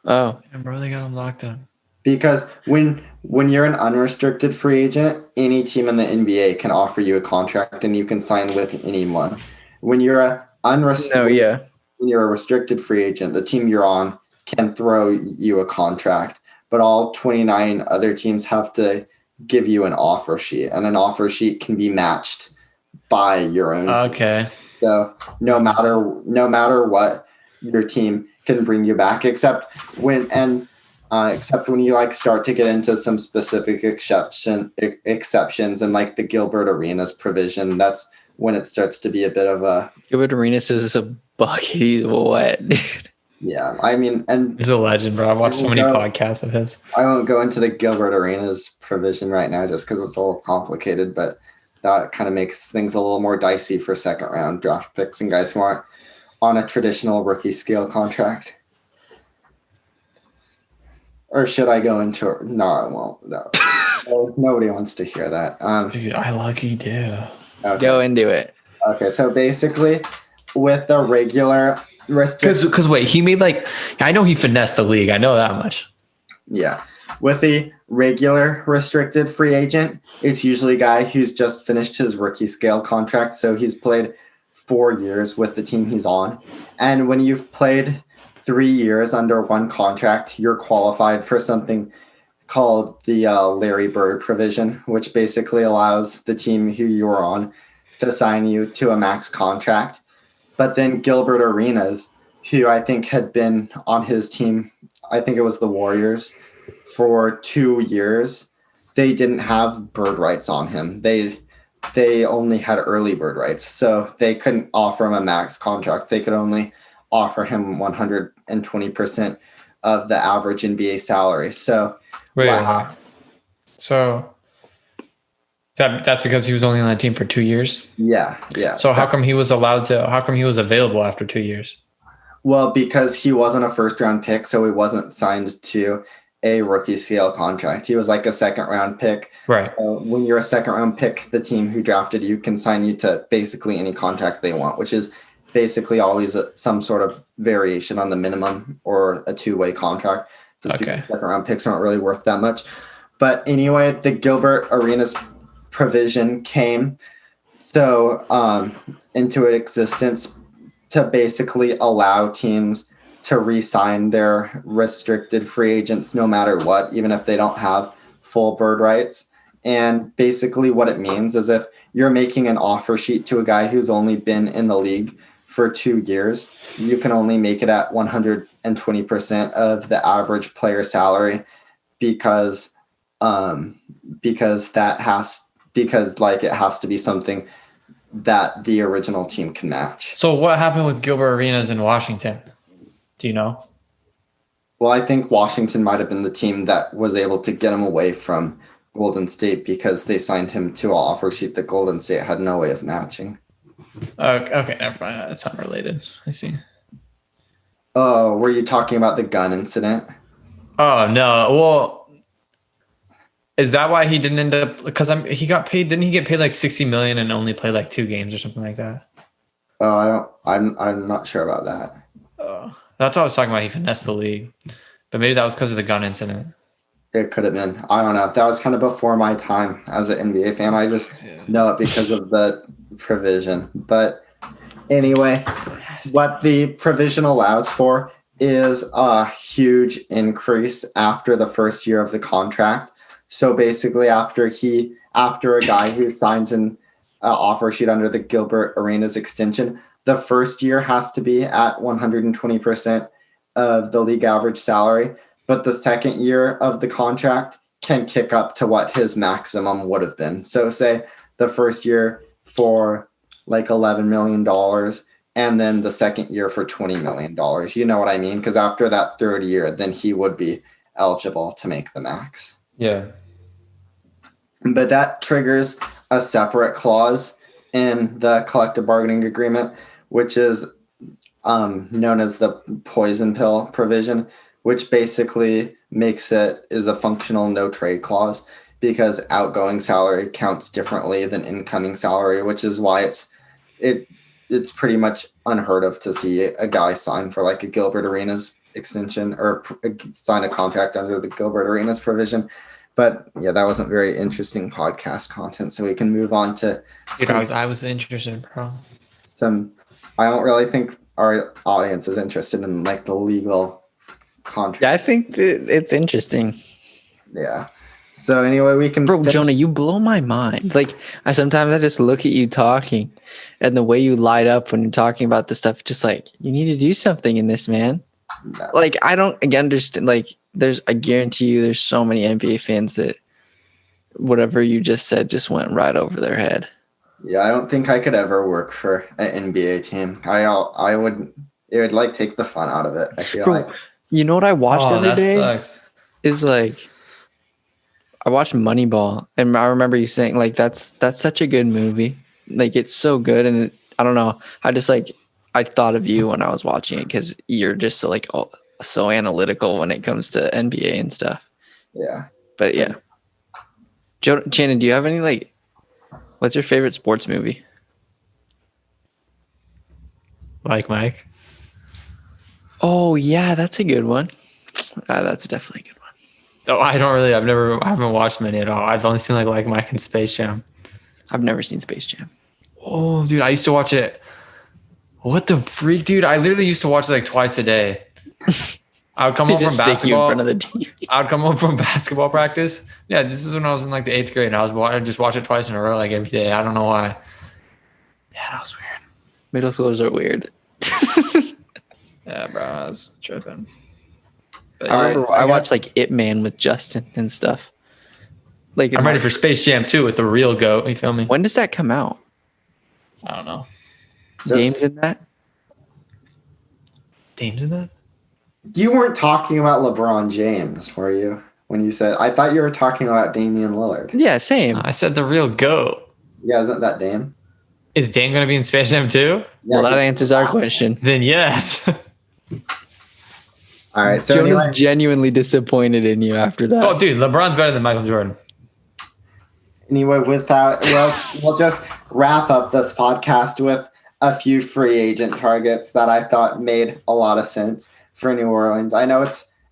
Oh, And bro, they got him locked up. Because when you're an unrestricted free agent, any team in the NBA can offer you a contract and you can sign with anyone. When you're a when you're a restricted free agent, the team you're on can throw you a contract, but all 29 other teams have to give you an offer sheet, and an offer sheet can be matched by your own team. Okay. So no matter what, your team can bring you back, except when you like start to get into some specific exceptions and like the Gilbert Arenas provision. That's when it starts to be a bit of a Gilbert Arenas is a bucket. He's wet, dude. yeah. I mean, and He's a legend, bro. I've watched so many podcasts of his. I won't go into the Gilbert Arenas provision right now just because it's a little complicated, but that kind of makes things a little more dicey for second round draft picks and guys who aren't on a traditional rookie scale contract. Or should I go into it? No, I won't. No. Nobody wants to hear that. Dude, I lucky do. Okay. Go into it. Okay, so basically with the regular Because wait, he made I know he finessed the league. I know that much. Yeah. With the regular restricted free agent, it's usually a guy who's just finished his rookie scale contract. So he's played 4 years with the team he's on. And when you've played 3 years under one contract, you're qualified for something called the Larry Bird provision, which basically allows the team who you're on to sign you to a max contract. But then Gilbert Arenas, who I think had been on his team, I think it was the Warriors, for 2 years, they didn't have bird rights on him. They only had early bird rights, so they couldn't offer him a max contract. They could only offer him 120% of the average NBA salary. So Wait. So that's because he was only on that team for 2 years? Yeah. So how come he was available after 2 years? Well, because he wasn't a first round pick, so he wasn't signed to a rookie scale contract. He was like a second round pick. Right. So when you're a second round pick, the team who drafted you can sign you to basically any contract they want, which is basically always some sort of variation on the minimum or a two-way contract. Just because second round picks aren't really worth that much. But anyway, the Gilbert Arenas provision came into existence to basically allow teams to re-sign their restricted free agents no matter what, even if they don't have full bird rights. And basically what it means is if you're making an offer sheet to a guy who's only been in the league for 2 years, you can only make it at 120% of the average player salary because it has to be something that the original team can match. So what happened with Gilbert Arenas in Washington? Do you know? Well, I think Washington might have been the team that was able to get him away from Golden State because they signed him to an offer sheet that Golden State had no way of matching. Okay, never mind. That's unrelated. I see. Oh, were you talking about the gun incident? Oh, no. Well, is that why he didn't end up? Because he got paid. Didn't he get paid like $60 million and only play like 2 games or something like that? Oh, I'm not sure about that. That's what I was talking about. He finessed the league, but maybe that was because of the gun incident. It could have been. I don't know. That was kind of before my time as an NBA fan. I just know it because of the provision. But anyway, what the provision allows for is a huge increase after the first year of the contract. So basically, after a guy who signs an offer sheet under the Gilbert Arenas extension, the first year has to be at 120% of the league average salary, but the second year of the contract can kick up to what his maximum would have been. So say the first year for like $11 million and then the second year for $20 million. You know what I mean? Because after that third year, then he would be eligible to make the max. Yeah. But that triggers a separate clause in the collective bargaining agreement, which is known as the poison pill provision, which basically is a functional no trade clause because outgoing salary counts differently than incoming salary, which is why it it's pretty much unheard of to see a guy sign for like a Gilbert Arenas extension or sign a contract under the Gilbert Arenas provision. But yeah, that wasn't very interesting podcast content. So we can move on to Dude, I was interested, bro. I don't really think our audience is interested in like the legal contract. Yeah, I think it's interesting. Yeah. So anyway, we can. Bro, Jonah, you blow my mind. Like, I just look at you talking, and the way you light up when you're talking about this stuff, just like, you need to do something in this, man. No. Like, I don't understand. Like, I guarantee you, there's so many NBA fans that whatever you just said just went right over their head. Yeah, I don't think I could ever work for an NBA team. I would. It would like take the fun out of it. I feel like. You know what I watched the other day? Sucks. Is like, I watched Moneyball, and I remember you saying like that's such a good movie. Like, it's so good, and I don't know. I thought of you when I was watching it because you're just so analytical when it comes to NBA and stuff. Yeah. But yeah, Channon, do you have any what's your favorite sports movie? Like Mike. Oh yeah, that's a good one. That's definitely a good one. Oh, I haven't watched many at all. I've only seen like Mike and Space Jam. I've never seen Space Jam. Oh, dude, I used to watch it. What the freak, dude? I literally used to watch it like twice a day. I would come home from basketball. In front of the TV. I would come home from basketball practice. Yeah, this is when I was in like the 8th grade. I'd just watch it twice in a row, like every day. I don't know why. Yeah, that was weird. Middle schoolers are weird. Yeah, bro, I was tripping. But I watched like Ip Man with Justin and stuff. Like, I'm ready for Space Jam 2 with the real GOAT. You feel me? When does that come out? I don't know. Dame's in that? Dame's in that? You weren't talking about LeBron James, were you? When you said, I thought you were talking about Damian Lillard. Yeah, same. I said the real GOAT. Yeah, isn't that Dame? Is Dame going to be in Space Jam 2? Yeah, well, that answers our question. Then yes. All right. So Jonah's anyway, genuinely disappointed in you after that. Oh, dude, LeBron's better than Michael Jordan. we'll just wrap up this podcast with a few free agent targets that I thought made a lot of sense for New Orleans. I know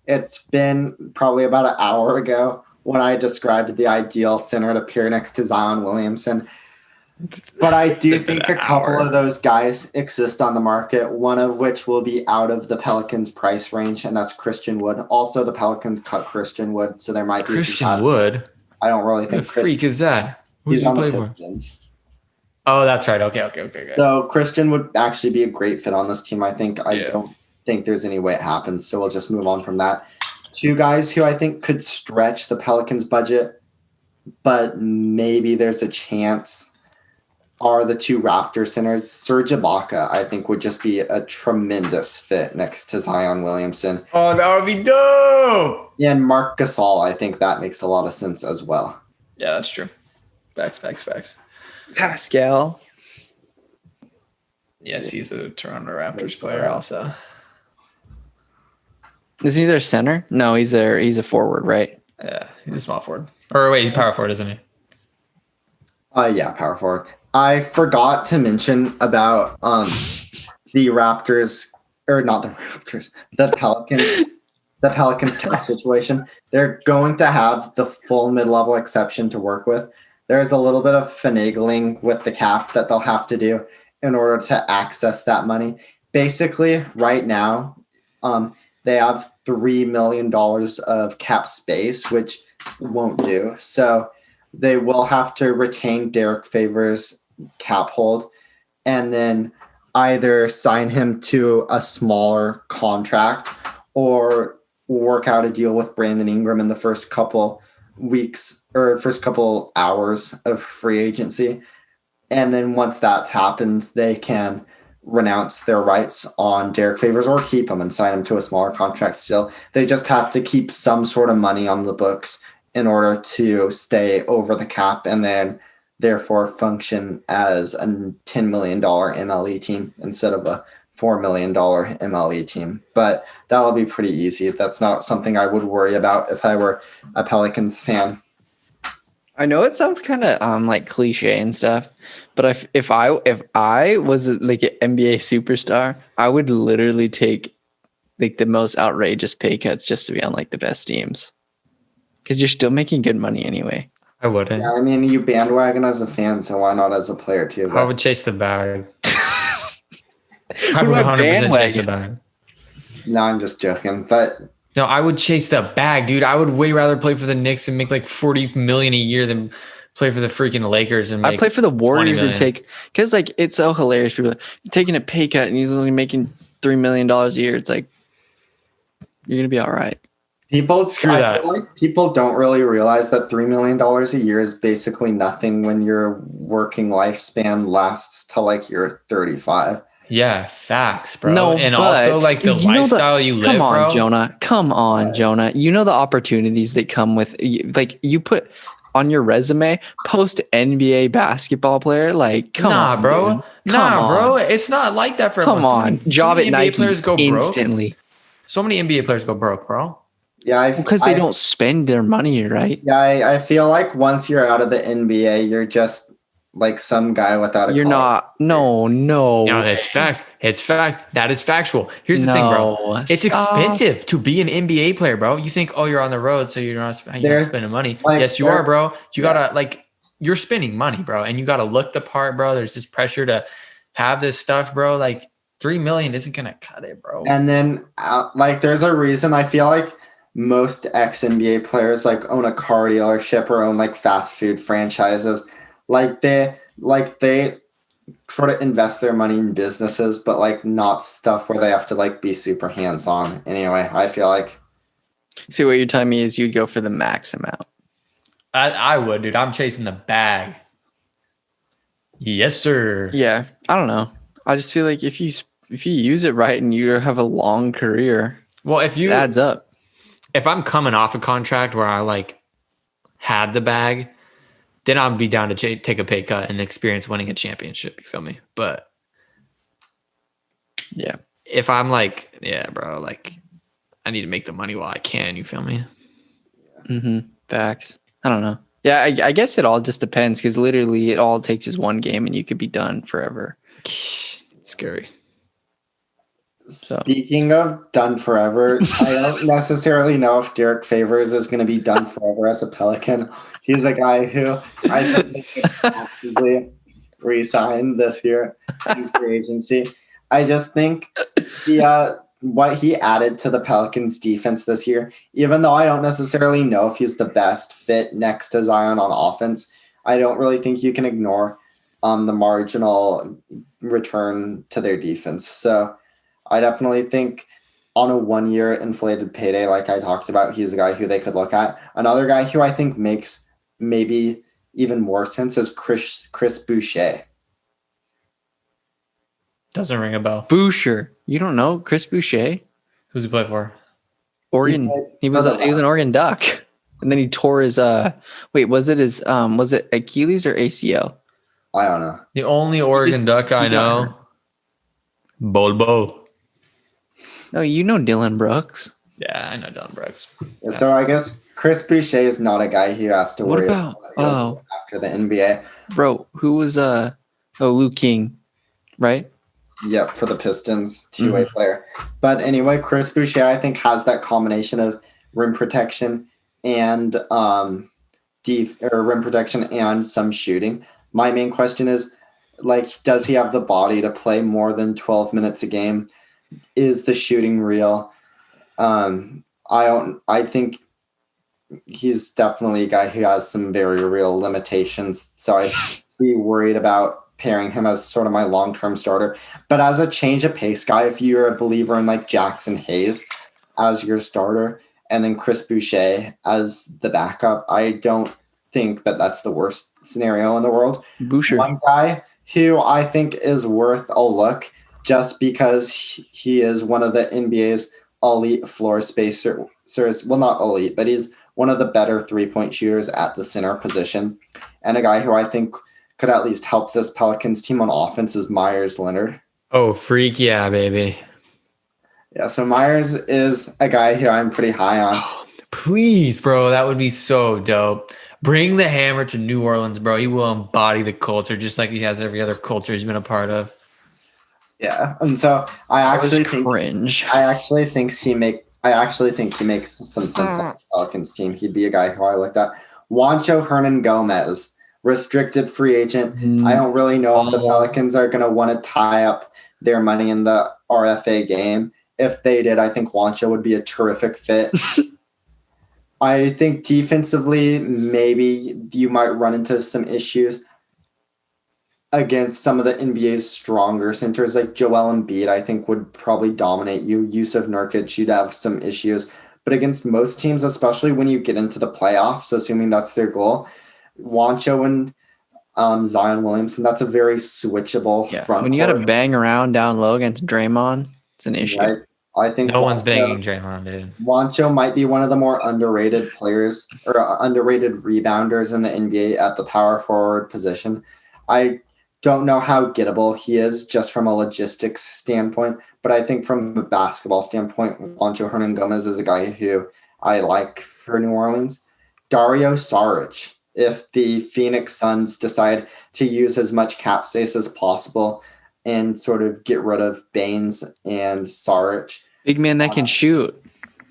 it's been probably about an hour ago when I described the ideal center to appear next to Zion Williamson. But I do think a couple of those guys exist on the market, one of which will be out of the Pelicans' price range, and that's Christian Wood. Also, the Pelicans cut Christian Wood, so there might be Christian Wood? I don't really think Who the freak is that? Who's he's he on play the for? Pistons. Oh, that's right. Okay. So Christian would actually be a great fit on this team. I think. I Yeah. don't think there's any way it happens, so we'll just move on from that. Two guys who I think could stretch the Pelicans' budget, but maybe there's a chance, are the two Raptor centers. Serge Ibaka, I think, would just be a tremendous fit next to Zion Williamson. Oh, that would be dope. And Marc Gasol, I think that makes a lot of sense as well. Yeah, that's true. Facts. Pascal. Yes, he's a Toronto Raptors player also. Isn't he their center? No, he's a forward, right? Yeah, he's a small forward. Or wait, he's power forward, isn't he? Yeah, power forward. I forgot to mention about the Raptors, or not the Raptors, the Pelicans. The Pelicans cap situation. They're going to have the full mid-level exception to work with. There's a little bit of finagling with the cap that they'll have to do in order to access that money. Basically, right now, they have $3 million of cap space, which won't do. So they will have to retain Derek Favors' cap hold and then either sign him to a smaller contract or work out a deal with Brandon Ingram in the first couple weeks or first couple hours of free agency. And then once that's happened, they can renounce their rights on Derek Favors or keep him and sign him to a smaller contract still. They just have to keep some sort of money on the books in order to stay over the cap and then therefore function as a $10 million MLE team instead of a $4 million MLE team. But that'll be pretty easy. That's not something I would worry about if I were a Pelicans fan. I know it sounds kind of like cliche and stuff, but if I was like an NBA superstar, I would literally take like the most outrageous pay cuts just to be on like the best teams, because you're still making good money anyway. I wouldn't. Yeah, I mean, you bandwagon as a fan, so why not as a player too? I But would chase the bag. I What would about 100% chase the bandwagon? bag. no, I'm just joking. But No, I would chase the bag, dude. I would way rather play for the Knicks and make like 40 million a year than play for the freaking Lakers and I'd make play for the Warriors and million. take, because like it's so hilarious. People are like, you're taking a pay cut and you're only making $3 million a year. It's like you're gonna be all right. people, Screw I that. feel like people don't really realize that $3 million a year is basically nothing when your working lifespan lasts till like you're 35. Yeah, facts, bro. No, and but also like the you know lifestyle you live, come on, bro. Jonah. Come on, Right. Jonah. You know the opportunities that come with like you put on your resume, post NBA basketball player. Like, come Nah, on, bro. dude. Come Bro. on. It's not like that for Come everyone. on. Job many at NBA Nike players go broke. instantly. So many NBA players go broke, bro. Yeah, Because they don't spend their money, right? Yeah, I feel like once you're out of the NBA, you're just like some guy without a You're college. not. No. No, it's facts. It's fact. That is factual. Here's the thing, bro. No, It's stop. expensive to be an NBA player, bro. You think, oh, you're on the road, so you're not spending money. like, Yes, you they're- are, bro. You yeah. gotta like, you're spending money, bro, and you gotta look the part, bro. There's this pressure to have this stuff, bro. Like 3 million isn't gonna cut it, bro. And then like there's a reason I feel like most ex-NBA players like own a car dealership or own like fast food franchises. They sort of invest their money in businesses, but like not stuff where they have to like be super hands-on. Anyway, I feel like See, what you're telling me is you'd go for the max amount. I would, dude. I'm chasing the bag. Yes, sir. Yeah, I don't know. I just feel like if you use it right and you have a long career, Well, if it adds up. if I'm coming off a contract where I like had the bag, then I'd be down to take a pay cut and experience winning a championship. You feel me? But Yeah. if I'm like, yeah, bro, like I need to make the money while I can. You feel me? Mm-hmm. Facts. I don't know. Yeah, I guess it all just depends, because literally it all takes is one game and you could be done forever. It's scary. speaking of done forever, I don't necessarily know if Derek Favors is going to be done forever as a Pelican. He's a guy who I think could possibly re-sign this year in free agency. I just think what he added to the Pelicans defense this year, even though I don't necessarily know if he's the best fit next to Zion on offense, I don't really think you can ignore the marginal return to their defense. So I definitely think on a 1 year inflated payday, like I talked about, he's a guy who they could look at. Another guy who I think makes maybe even more sense is Chris Boucher. Doesn't ring a bell. Boucher. You don't know Chris Boucher? Who's he play for? Oregon. He was an Oregon Duck. And then he tore his was it Achilles or ACL? I don't know. The only Oregon Duck I know. Bolbo. No, you know Dylan Brooks. Yeah, I know Don Brooks. So I guess Chris Boucher is not a guy who has to What worry about after the NBA. bro, who was Luke King, right? Yep, for the Pistons, two-way player. But anyway, Chris Boucher, I think, has that combination of rim protection and rim protection and some shooting. My main question is, like, does he have the body to play more than 12 minutes a game? Is the shooting real? I think he's definitely a guy who has some very real limitations. So I'd be worried about pairing him as sort of my long-term starter. But as a change of pace guy, if you're a believer in like Jackson Hayes as your starter and then Chris Boucher as the backup, I don't think that that's the worst scenario in the world. Boucher. One guy who I think is worth a look just because he is one of the NBA's elite floor spacers. Well, not elite, but he's one of the better three-point shooters at the center position. And a guy who I think could at least help this Pelicans team on offense is Myers Leonard. Oh, freak yeah, baby. Yeah, so Myers is a guy who I'm pretty high on. Please, bro, that would be so dope. Bring the hammer to New Orleans, bro. He will embody the culture just like he has every other culture he's been a part of. Yeah, and so I actually think cringe. I actually think he makes some sense on the Pelicans team. He'd be a guy who I looked at. Juancho Hernan Gomez, restricted free agent. I don't really know if the Pelicans are going to want to tie up their money in the RFA game. If they did, I think Juancho would be a terrific fit. I think defensively, maybe you might run into some issues against some of the NBA's stronger centers, like Joel Embiid, I think would probably dominate you. Yusuf Nurkic, you'd have some issues. But against most teams, especially when you get into the playoffs, assuming that's their goal, Juancho and Zion Williamson, that's a very switchable front. When you got to bang around down low against Draymond, it's an issue. I think no one's banging Draymond, dude. Juancho might be one of the more underrated players or underrated rebounders in the NBA at the power forward position. I don't know how gettable he is just from a logistics standpoint, but I think from a basketball standpoint, Juancho Hernan Gomez is a guy who I like for New Orleans. Dario Saric, if the Phoenix Suns decide to use as much cap space as possible and sort of get rid of Baines and Saric. Big man that can shoot.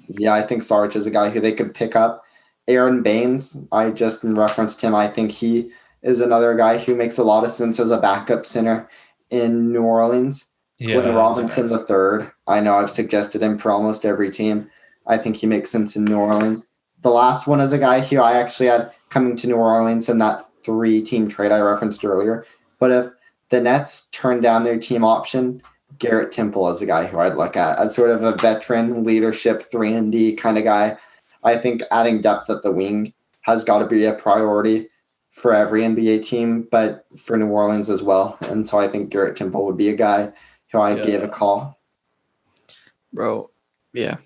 Yeah, I think Saric is a guy who they could pick up. Aaron Baines, I just referenced him. I think he is another guy who makes a lot of sense as a backup center in New Orleans. Yeah, Glenn Robinson III. I know I've suggested him for almost every team. I think he makes sense in New Orleans. The last one is a guy who I actually had coming to New Orleans in that 3-team trade I referenced earlier. But if the Nets turn down their team option, Garrett Temple is a guy who I'd look at as sort of a veteran leadership 3-and-D kind of guy. I think adding depth at the wing has got to be a priority for every NBA team, but for New Orleans as well. And so I think Garrett Temple would be a guy who I gave a call. Bro, yeah.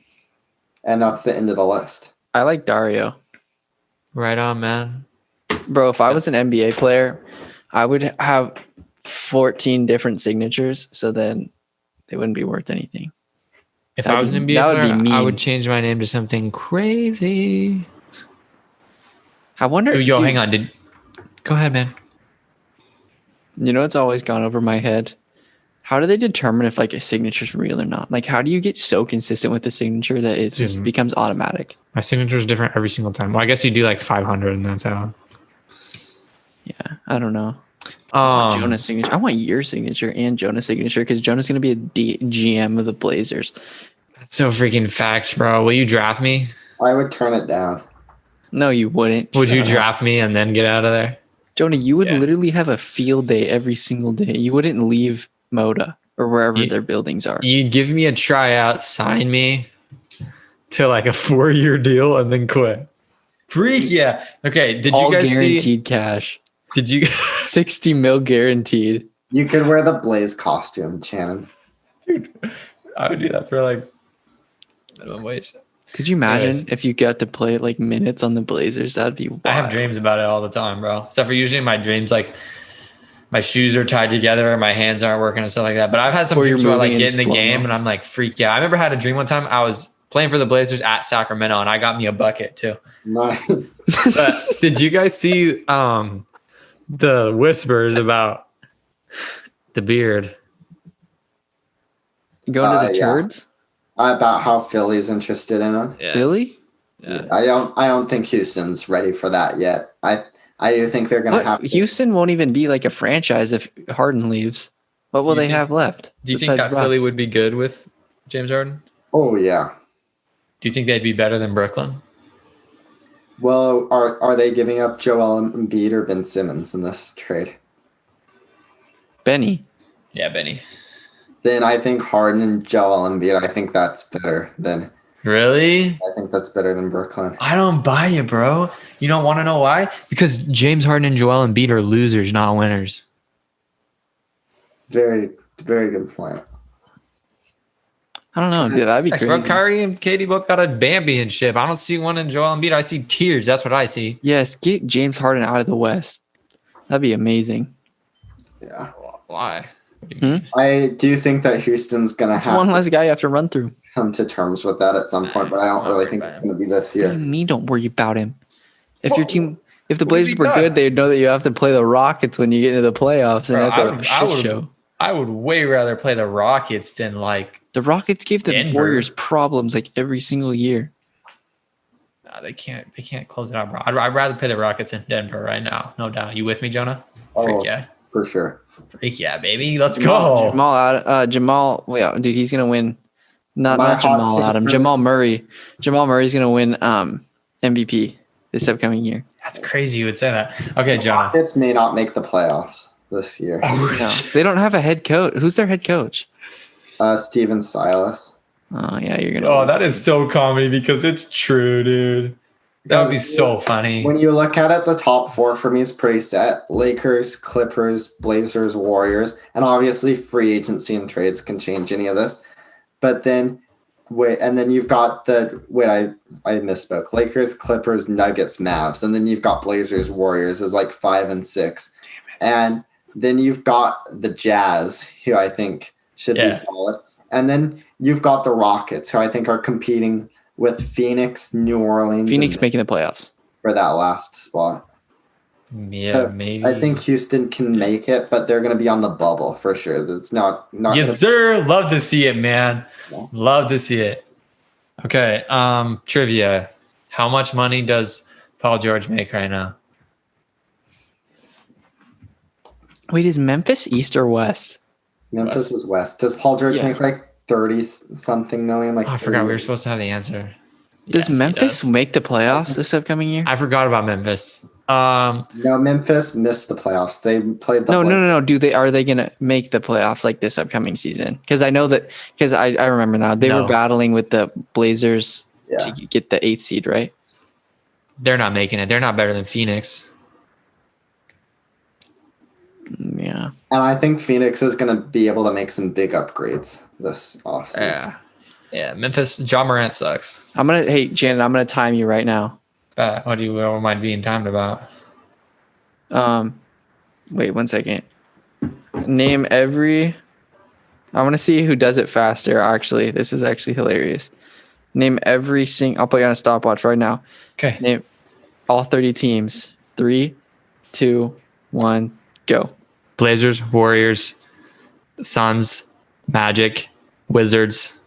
And that's the end of the list. I like Dario. Right on, man. Bro, if I was an NBA player, I would have 14 different signatures, so then they wouldn't be worth anything. If I was an NBA player, I would change my name to something crazy. I wonder. Hang on. Go ahead, man. You know, it's always gone over my head. How do they determine if like a signature is real or not? Like, how do you get so consistent with the signature that it just becomes automatic? My signature is different every single time. Well, I guess you do like 500, and that's how. Yeah, I don't know. Jonah's signature. I want your signature and Jonah's signature because Jonah's going to be a GM of the Blazers. That's so freaking facts, bro. Will you draft me? I would turn it down. No, you wouldn't. Would you draft me and then get out of there? Jonah, you would literally have a field day every single day. You wouldn't leave Moda or wherever their buildings are. You'd give me a tryout, sign me to like a 4-year deal, and then quit. Freak, yeah. Okay, did all you guys guaranteed cash? Did you 60 mil guaranteed? You could wear the Blaze costume, Channon. Dude, I would do that for like minimum wage. Could you imagine if you got to play like minutes on the Blazers? That'd be wild. I have dreams about it all the time, bro. Except for usually my dreams, like my shoes are tied together or my hands aren't working and stuff like that. But I've had some dreams where I like get in the game and I'm like, freak yeah. I remember I had a dream one time. I was playing for the Blazers at Sacramento and I got me a bucket too. Nice. But did you guys see the whispers about the beard? You going to the turds? About how Philly's interested in him. Yes. Philly? Yeah. I don't think Houston's ready for that yet. I do think they're going to have to. Houston won't even be like a franchise if Harden leaves. What will they have left? Do you think that Philly would be good with James Harden? Oh, yeah. Do you think they'd be better than Brooklyn? Well, are they giving up Joel Embiid or Ben Simmons in this trade? Benny. Yeah, Benny. Then I think Harden and Joel Embiid, I think that's better than. Really? I think that's better than Brooklyn. I don't buy it, bro. You don't want to know why? Because James Harden and Joel Embiid are losers, not winners. Very, very good point. I don't know. Dude, that'd be crazy. Bro, Kyrie and Katie both got a championship. I don't see one in Joel Embiid. I see tears. That's what I see. Yes, get James Harden out of the West. That'd be amazing. Yeah. Why? I do think that Houston's going to have one less guy you have to run through. Come to terms with that at some point, but I don't really think it's going to be this year. What do you mean don't worry about him? If your team If the What have Blazers you were done? good, they'd know that you have to play the Rockets when you get into the playoffs, and Bro, that's a shit show. I would way rather play the Rockets than like The Rockets gave the Denver. Warriors problems like every single year. no, they can't close it out, bro. I'd rather play the Rockets in Denver right now, no doubt. You with me, Jonah? Freak yeah, for sure. freak yeah, baby. Let's go. Jamal, well, dude, he's gonna win. Not My hot Jamal take Adams. for Jamal this- Murray. Jamal Murray's gonna win MVP this upcoming year. That's crazy you would say that. Okay, The Jonah. Rockets may not make the playoffs this year. No, they don't have a head coach. Who's their head coach? Steven Silas. Oh yeah, you're gonna. Oh, lose. that is so comedy because it's true, dude. That would be so funny. When you look at it, the top four for me is pretty set. Lakers, Clippers, Blazers, Warriors. And obviously free agency and trades can change any of this. But then you've got I misspoke. Lakers, Clippers, Nuggets, Mavs. And then you've got Blazers, Warriors as like 5 and 6. And then you've got the Jazz, who I think should be solid. And then you've got the Rockets, who I think are competing with Phoenix, New Orleans. Phoenix making the playoffs for that last spot. Yeah, So maybe. I think Houston can make it, but they're going to be on the bubble for sure. That's not. Yes, sir. Love to see it, man. Yeah. Love to see it. Okay. Trivia. How much money does Paul George make right now? Wait, is Memphis East or West? Memphis is West. Does Paul George make like 30 something million? Like I forgot we were supposed to have the answer. Does Yes, he Memphis does. make the playoffs this upcoming year? I forgot about Memphis. No, Memphis missed the playoffs. They played the No. Are they gonna make the playoffs like this upcoming season? Because I know that I remember now they were battling with the Blazers to get the 8th seed, right? They're not making it. They're not better than Phoenix. Yeah. And I think Phoenix is going to be able to make some big upgrades this offseason. Yeah. Memphis. John Morant sucks. Hey Janet, I'm gonna time you right now. What am I being timed about? Wait 1 second. Name every. I want to see who does it faster. Actually, this is actually hilarious. Name every I'll put you on a stopwatch right now. Okay. Name all 30 teams. 3, 2, 1, go. Blazers, Warriors, Suns, Magic, Wizards,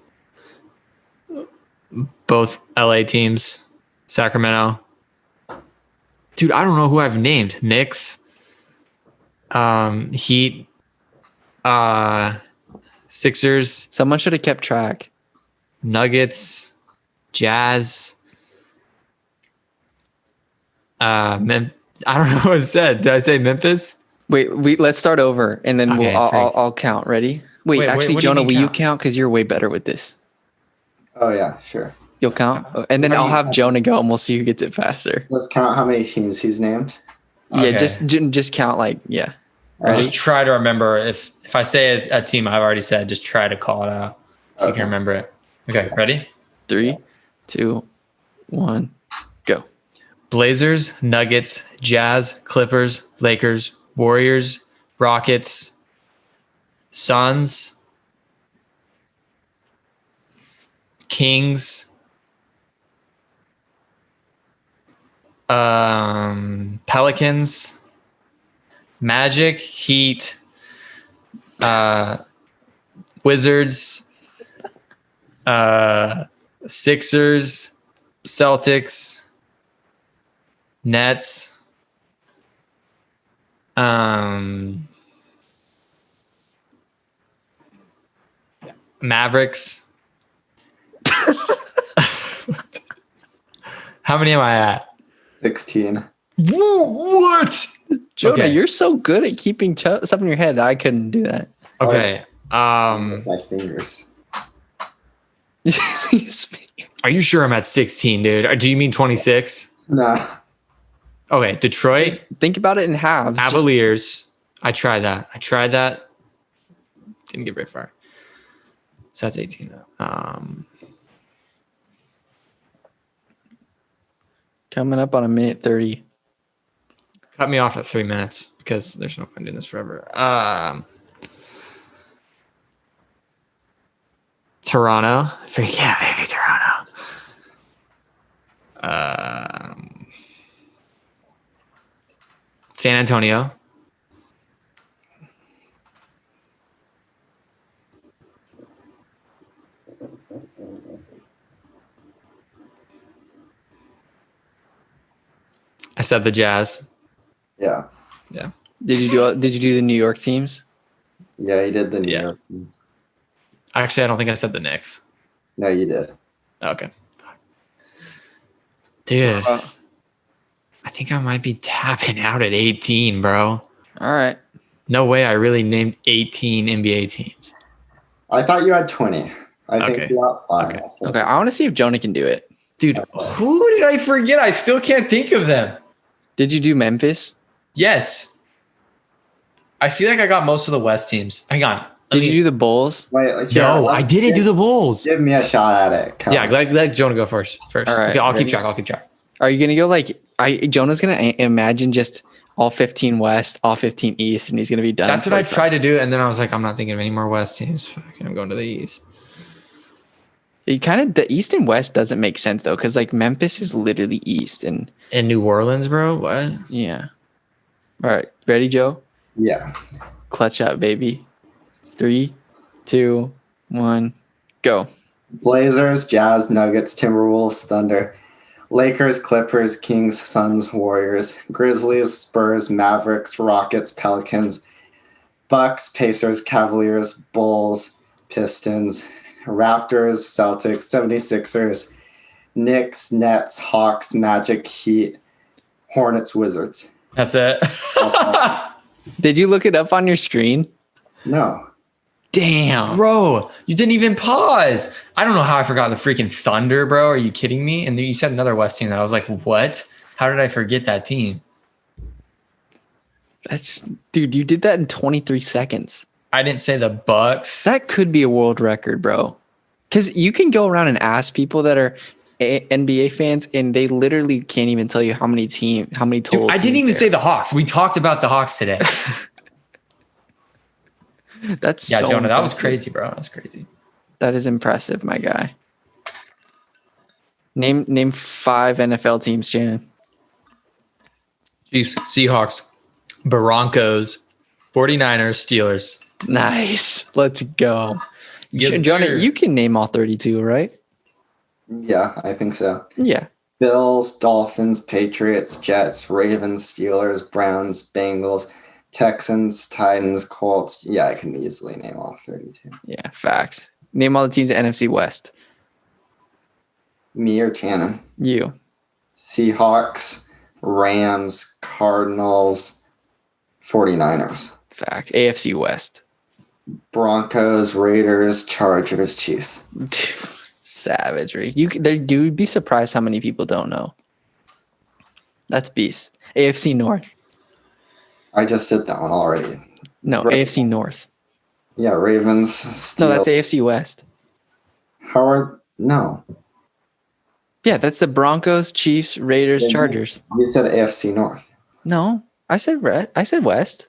both LA teams, Sacramento. Dude, I don't know who I've named. Knicks, Heat, Sixers, Someone should have kept track. Nuggets, Jazz. I don't know what I said. Did I say Memphis? Wait. Let's start over, and then Okay, I'll count. Ready? Wait, Wait, actually, what do you Jonah, mean will you count? count? Because you're way better with this. Oh, yeah, sure. You'll count, and then I'll have Jonah go, and we'll see who gets it faster. Let's count how many teams he's named. Okay. Yeah, just count like yeah. Ready? Just try to remember if I say a team I've already said, just try to call it out. If you Okay. can remember it. Okay, ready? 3, 2, 1, go. Blazers, Nuggets, Jazz, Clippers, Lakers, Warriors, Rockets, Suns, Kings, Pelicans, Magic, Heat, Wizards, Sixers, Celtics, Nets, Mavericks. How many am I at? 16. What? Jonah, Okay. you're so good at keeping stuff in your head. I couldn't do that. Okay. With my fingers. Are you sure I'm at 16, dude? Or do you mean 26? Nah. Okay, Detroit, Think about it in halves. Cavaliers. I tried that. Didn't get very far. So that's 18. Coming up on a minute 30. Cut me off at 3 minutes because there's no point doing this forever. Toronto. Yeah, baby, Toronto. San Antonio. I said the Jazz. Yeah. Yeah. Did you do the New York teams? Yeah, you did the New Yeah. York teams. Actually, I don't think I said the Knicks. No, you did. Okay. Dude, Uh, I think I might be tapping out at 18, bro. all right. No way I really named 18 NBA teams. I thought you had 20. I Okay. think you got 5. Okay, I want to see if Jonah can do it. Dude, who did I forget? I still can't think of them. Did you do Memphis? Yes. I feel like I got most of the West teams. Hang on. Did you do the Bulls? Wait, No, I didn't do the Bulls. Give me a shot at it. Yeah, let Jonah go first. All right, Okay, I'll ready? keep track. Are you gonna go like Jonah's gonna imagine just all 15 West, all 15 East, and he's gonna be done. That's what I tried to do, and then I was like, I'm not thinking of any more West teams. Fuck, I'm going to the East. The East and West doesn't make sense though, because like Memphis is literally East, and In New Orleans, bro? What? yeah. All right, ready, Joe? Yeah. Clutch up, baby. 3, 2, 1, go. Blazers, Jazz, Nuggets, Timberwolves, Thunder, Lakers, Clippers, Kings, Suns, Warriors, Grizzlies, Spurs, Mavericks, Rockets, Pelicans, Bucks, Pacers, Cavaliers, Bulls, Pistons, Raptors, Celtics, 76ers, Knicks, Nets, Hawks, Magic, Heat, Hornets, Wizards. That's it. Did you look it up on your screen? No. Damn. Bro, you didn't even pause. I don't know how I forgot the freaking Thunder, bro. Are you kidding me? And then you said another West team that I was like, what? How did I forget that team? Dude, you did that in 23 seconds. I didn't say the Bucks. That could be a world record, bro. Because you can go around and ask people that are NBA fans, and they literally can't even tell you how many total. Dude, I didn't even say the Hawks. We talked about the Hawks today. That's Yeah, so Jonah, that was impressive. crazy, bro. That was crazy. That is impressive, my guy. Name 5 NFL teams, Channon. Chiefs, Seahawks, Broncos, 49ers, Steelers. Nice. Let's go. Yes, Jonah, sir. you can name all 32, right? Yeah, I think so. Yeah. Bills, Dolphins, Patriots, Jets, Ravens, Steelers, Browns, Bengals, Texans, Titans, Colts. Yeah, I can easily name all 32. Yeah, facts. Name all the teams at NFC West. Me or Channon? You. Seahawks, Rams, Cardinals, 49ers. Fact. AFC West. Broncos, Raiders, Chargers, Chiefs. Savagery. You'd be surprised how many people don't know. That's beast. AFC North. I just did that one already. No, Ravens. AFC North. Yeah, Ravens, Steelers. No, that's AFC West. No. Yeah, that's the Broncos, Chiefs, Raiders, Yeah, Chargers. You said AFC North. No, I said West.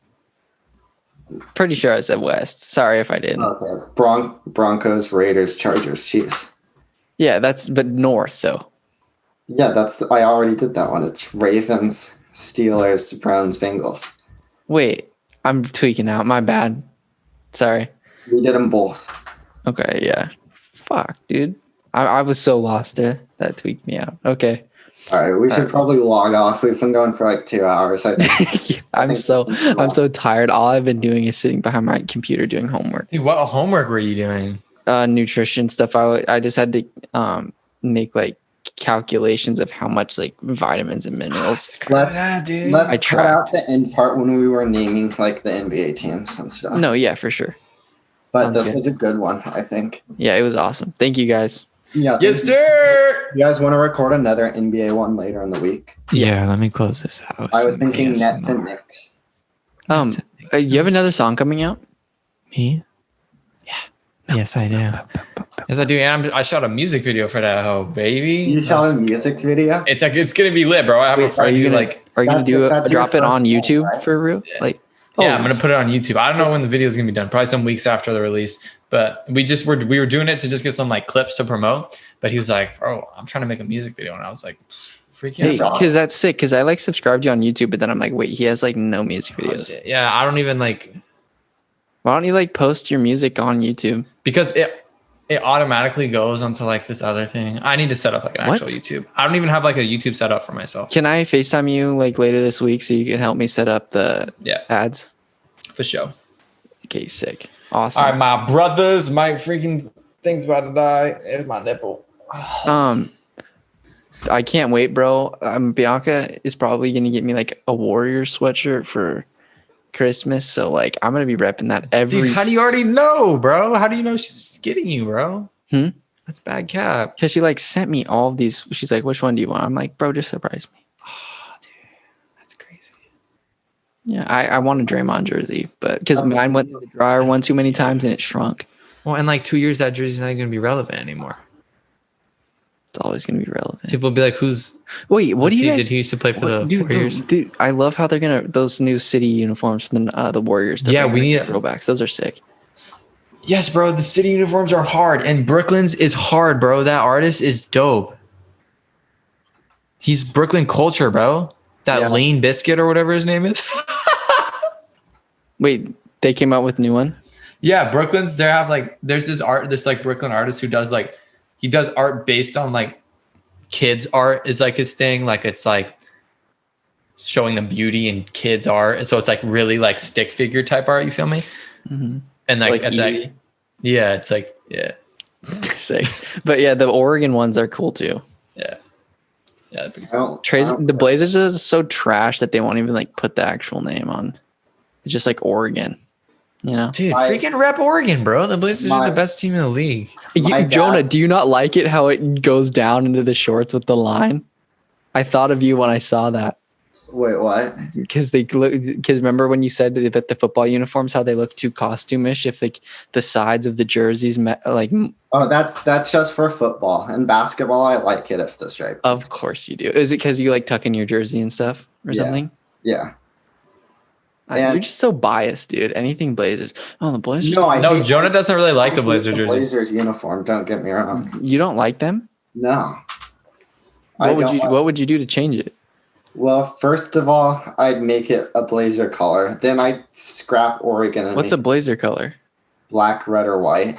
Pretty sure I said West. Sorry if I didn't. Okay. Broncos, Raiders, Chargers, Chiefs. Yeah, but North though. Yeah, I already did that one. It's Ravens, Steelers, Browns, Bengals. Wait, I'm tweaking out. My bad. Sorry. We did them both. Okay, yeah. Fuck, dude. I was so lost there. That tweaked me out. Okay. All right, we should probably log off. We've been going for like 2 hours. I think. I'm so tired. All I've been doing is sitting behind my computer doing homework. Dude, what homework were you doing? Nutrition stuff. I just had to make like calculations of how much like vitamins and minerals. Let's I cut out the end part when we were naming like the NBA teams and stuff. No, yeah, for sure. But sounds this good. was a good one, I think. Yeah, it was awesome. Thank you guys. Yeah. Yes, sir. You guys want to record another NBA one later in the week? Yeah, let me close this out. I was thinking Nets and Knicks. You have another song coming out? Me? Yeah. Yes, I do. Yes, I do. And I shot a music video for that hoe, baby. You shot a music video? It's gonna be lit, bro. I have a Are friend you who gonna like. are you gonna That's your drop it on first one, YouTube right? for real? Yeah. Like, Yeah, I'm gonna put it on YouTube. I don't know when the video is gonna be done. Probably some weeks after the release. But we were doing it to just get some like clips to promote. But he was like, "Oh, I'm trying to make a music video," and I was like, freaking. Hey, because that's sick. Because I like subscribed to you on YouTube, but then I'm like, wait, he has like no music Oh, videos. shit. Yeah, I don't even like Why don't you like post your music on YouTube? because it automatically goes onto like this other thing. I need to set up like an What? actual YouTube. I don't even have like a YouTube set up for myself. Can I FaceTime you like later this week so you can help me set up the ads? For sure. Okay, sick. Awesome. All right, my brothers, my freaking thing's about to die. There's my nipple. I can't wait, bro. Bianca is probably gonna get me like a Warrior sweatshirt for Christmas, so like I'm gonna be repping that every. Dude, how do you already know, bro? How do you know she's getting you, bro? That's bad cap. Because she like sent me all of these. She's like, "Which one do you want?" I'm like, "Bro, just surprise me." Oh, dude, that's crazy. Yeah, I want a Draymond jersey, but because mine went through the dryer one too many times and it shrunk. Well, in like 2 years, that jersey's not going to be relevant anymore. It's always gonna be relevant. People will be like, "Who's?" Wait, what do you guys? Did he used to play for the Warriors? Dude, I love how they're gonna those new city uniforms from the Warriors. Yeah, we need throwbacks. Those are sick. Yes, bro. The city uniforms are hard, and Brooklyn's is hard, bro. That artist is dope. He's Brooklyn culture, bro. That Lane Biscuit or whatever his name is. Wait, they came out with a new one? Yeah, Brooklyn's. They have like there's this like Brooklyn artist who does like he does art based on like kids art is like his thing. Like it's like showing them beauty in kids art, and so it's like really like stick figure type art. You feel me? Mm-hmm. And like it's like yeah, it's like yeah, sick. But yeah, the Oregon ones are cool too. Yeah. Yeah, the Blazers is so trash that they won't even like put the actual name on. It's just like Oregon, you know. Dude, freaking rep Oregon, bro. The Blazers are the best team in the league. Jonah, do you not like it how it goes down into the shorts with the line? I thought of you when I saw that. Wait, what? Because remember when you said that the football uniforms how they look too costumish if like the sides of the jerseys like. Oh, that's just for football and basketball. I like it if the stripe. Of course you do. Is it because you like tuck in your jersey and stuff or something? Yeah. You're just so biased, dude. Anything Blazers. Oh, the Blazers. No, Jonah doesn't really like the Blazers jersey. Blazers uniform. Don't get me wrong. You don't like them? No. What would you do to change it? Well, first of all, I'd make it a Blazer color. Then I'd scrap Oregon. And what's a Blazer color? Black, red, or white.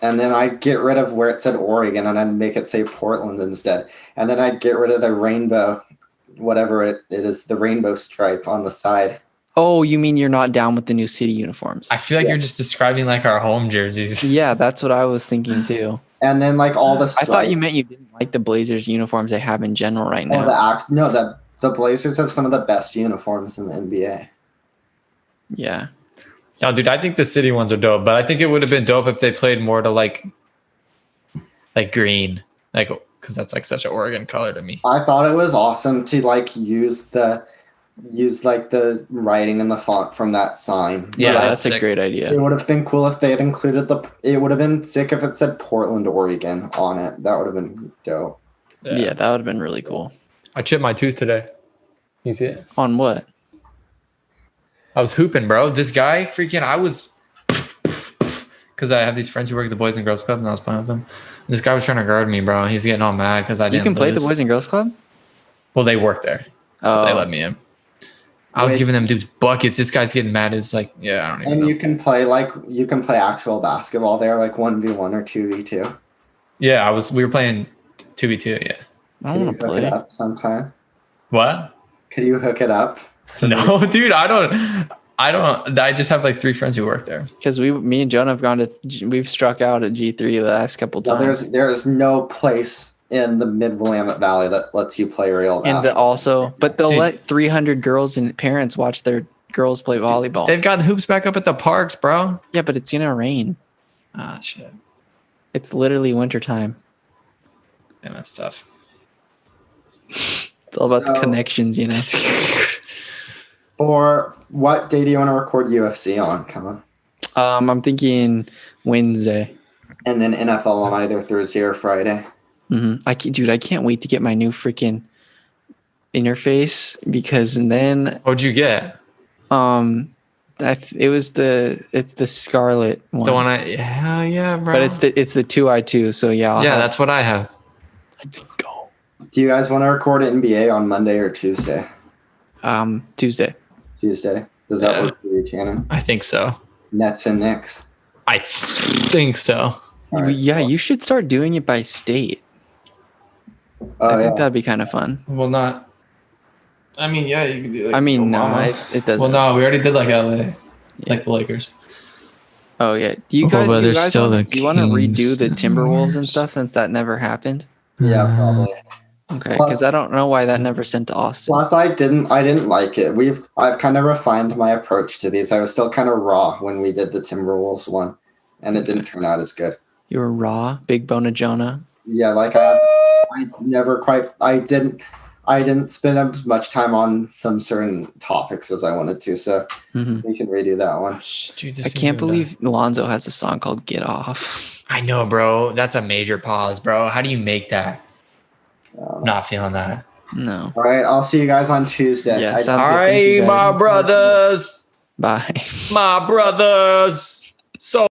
And then I'd get rid of where it said Oregon and I'd make it say Portland instead. And then I'd get rid of the rainbow, whatever it is, the rainbow stripe on the side. Oh, you mean you're not down with the new city uniforms? I feel like you're just describing like our home jerseys. Yeah, that's what I was thinking too. And then like all the I thought you meant you didn't like the Blazers uniforms they have in general right now. The Blazers have some of the best uniforms in the NBA. Yeah. No, dude, I think the city ones are dope, but I think it would have been dope if they played more to like green, like because that's like such an Oregon color to me. I thought it was awesome to like use like the writing and the font from that sign. Yeah, that's a great idea. It would have been cool if they had included it would have been sick if it said Portland, Oregon on it. That would have been dope. Yeah, that would have been really cool. I chipped my tooth today. You see it? On what? I was hooping, bro. This guy freaking, I was because I have these friends who work at the Boys and Girls Club and I was playing with them. And this guy was trying to guard me, bro. And he's getting all mad because I didn't. You can play at the Boys and Girls Club? Well, they work there. So they let me in. I was giving them dudes buckets. This guy's getting mad. It's like, yeah, I don't even know. And you can play actual basketball there, like 1v1 or 2v2. Yeah, we were playing 2v2, yeah. I don't want to play it up sometime. What? Could you hook it up? No, dude, I don't. I just have like 3 friends who work there. Because me and Jonah have gone we've struck out at G3 the last couple times. There's no place in the Mid-Willamette Valley that lets you play real basketball. But they'll let 300 girls and parents watch their girls play volleyball. They've got the hoops back up at the parks, bro. Yeah, but it's gonna rain. Ah, shit. It's literally wintertime. Yeah, that's tough. It's all about the connections, you know. For what day do you want to record UFC on, Kellan? I'm thinking Wednesday. And then NFL on either Thursday or Friday. Mm-hmm. I can't wait to get my new freaking interface because then. What'd you get? It's the Scarlet one. The one yeah, bro. But it's the 2i2. So yeah. That's what I have. Let's go. Do you guys want to record NBA on Monday or Tuesday? Tuesday. Tuesday. Does that Yeah. work for you, Channon? I think so. Nets and Knicks. I think so. All right, Yeah, cool. you should start doing it by state. Oh, I think yeah. that'd be kind of fun. Well, not. I mean, yeah, you could do like I mean, no, Oklahoma. it doesn't. Well, no, we already did like LA, Yeah. like the Lakers. Oh yeah. Do you Oh, guys? but Do you there's guys still want, the do you want to redo Kings the and Timberwolves and Warriors. stuff since that never happened? Yeah, probably. Okay, Plus- because I don't know why that never sent to Austin. Plus, I didn't like it. I've kind of refined my approach to these. I was still kind of raw when we did the Timberwolves one, and it didn't turn out as good. You were raw, big bone of Jonah. Yeah, like I didn't spend as much time on some certain topics as I wanted to. So Mhm. we can redo that one. Dude, this I is can't gonna believe Lonzo has a song called "Get Off." die. I know, bro. That's a major pause, bro. How do you make that? Um, Not feeling that. No. All right, I'll see you guys on Tuesday. Yeah, I- sounds All good. Thank you, right, my guys. brothers. Bye. My brothers. So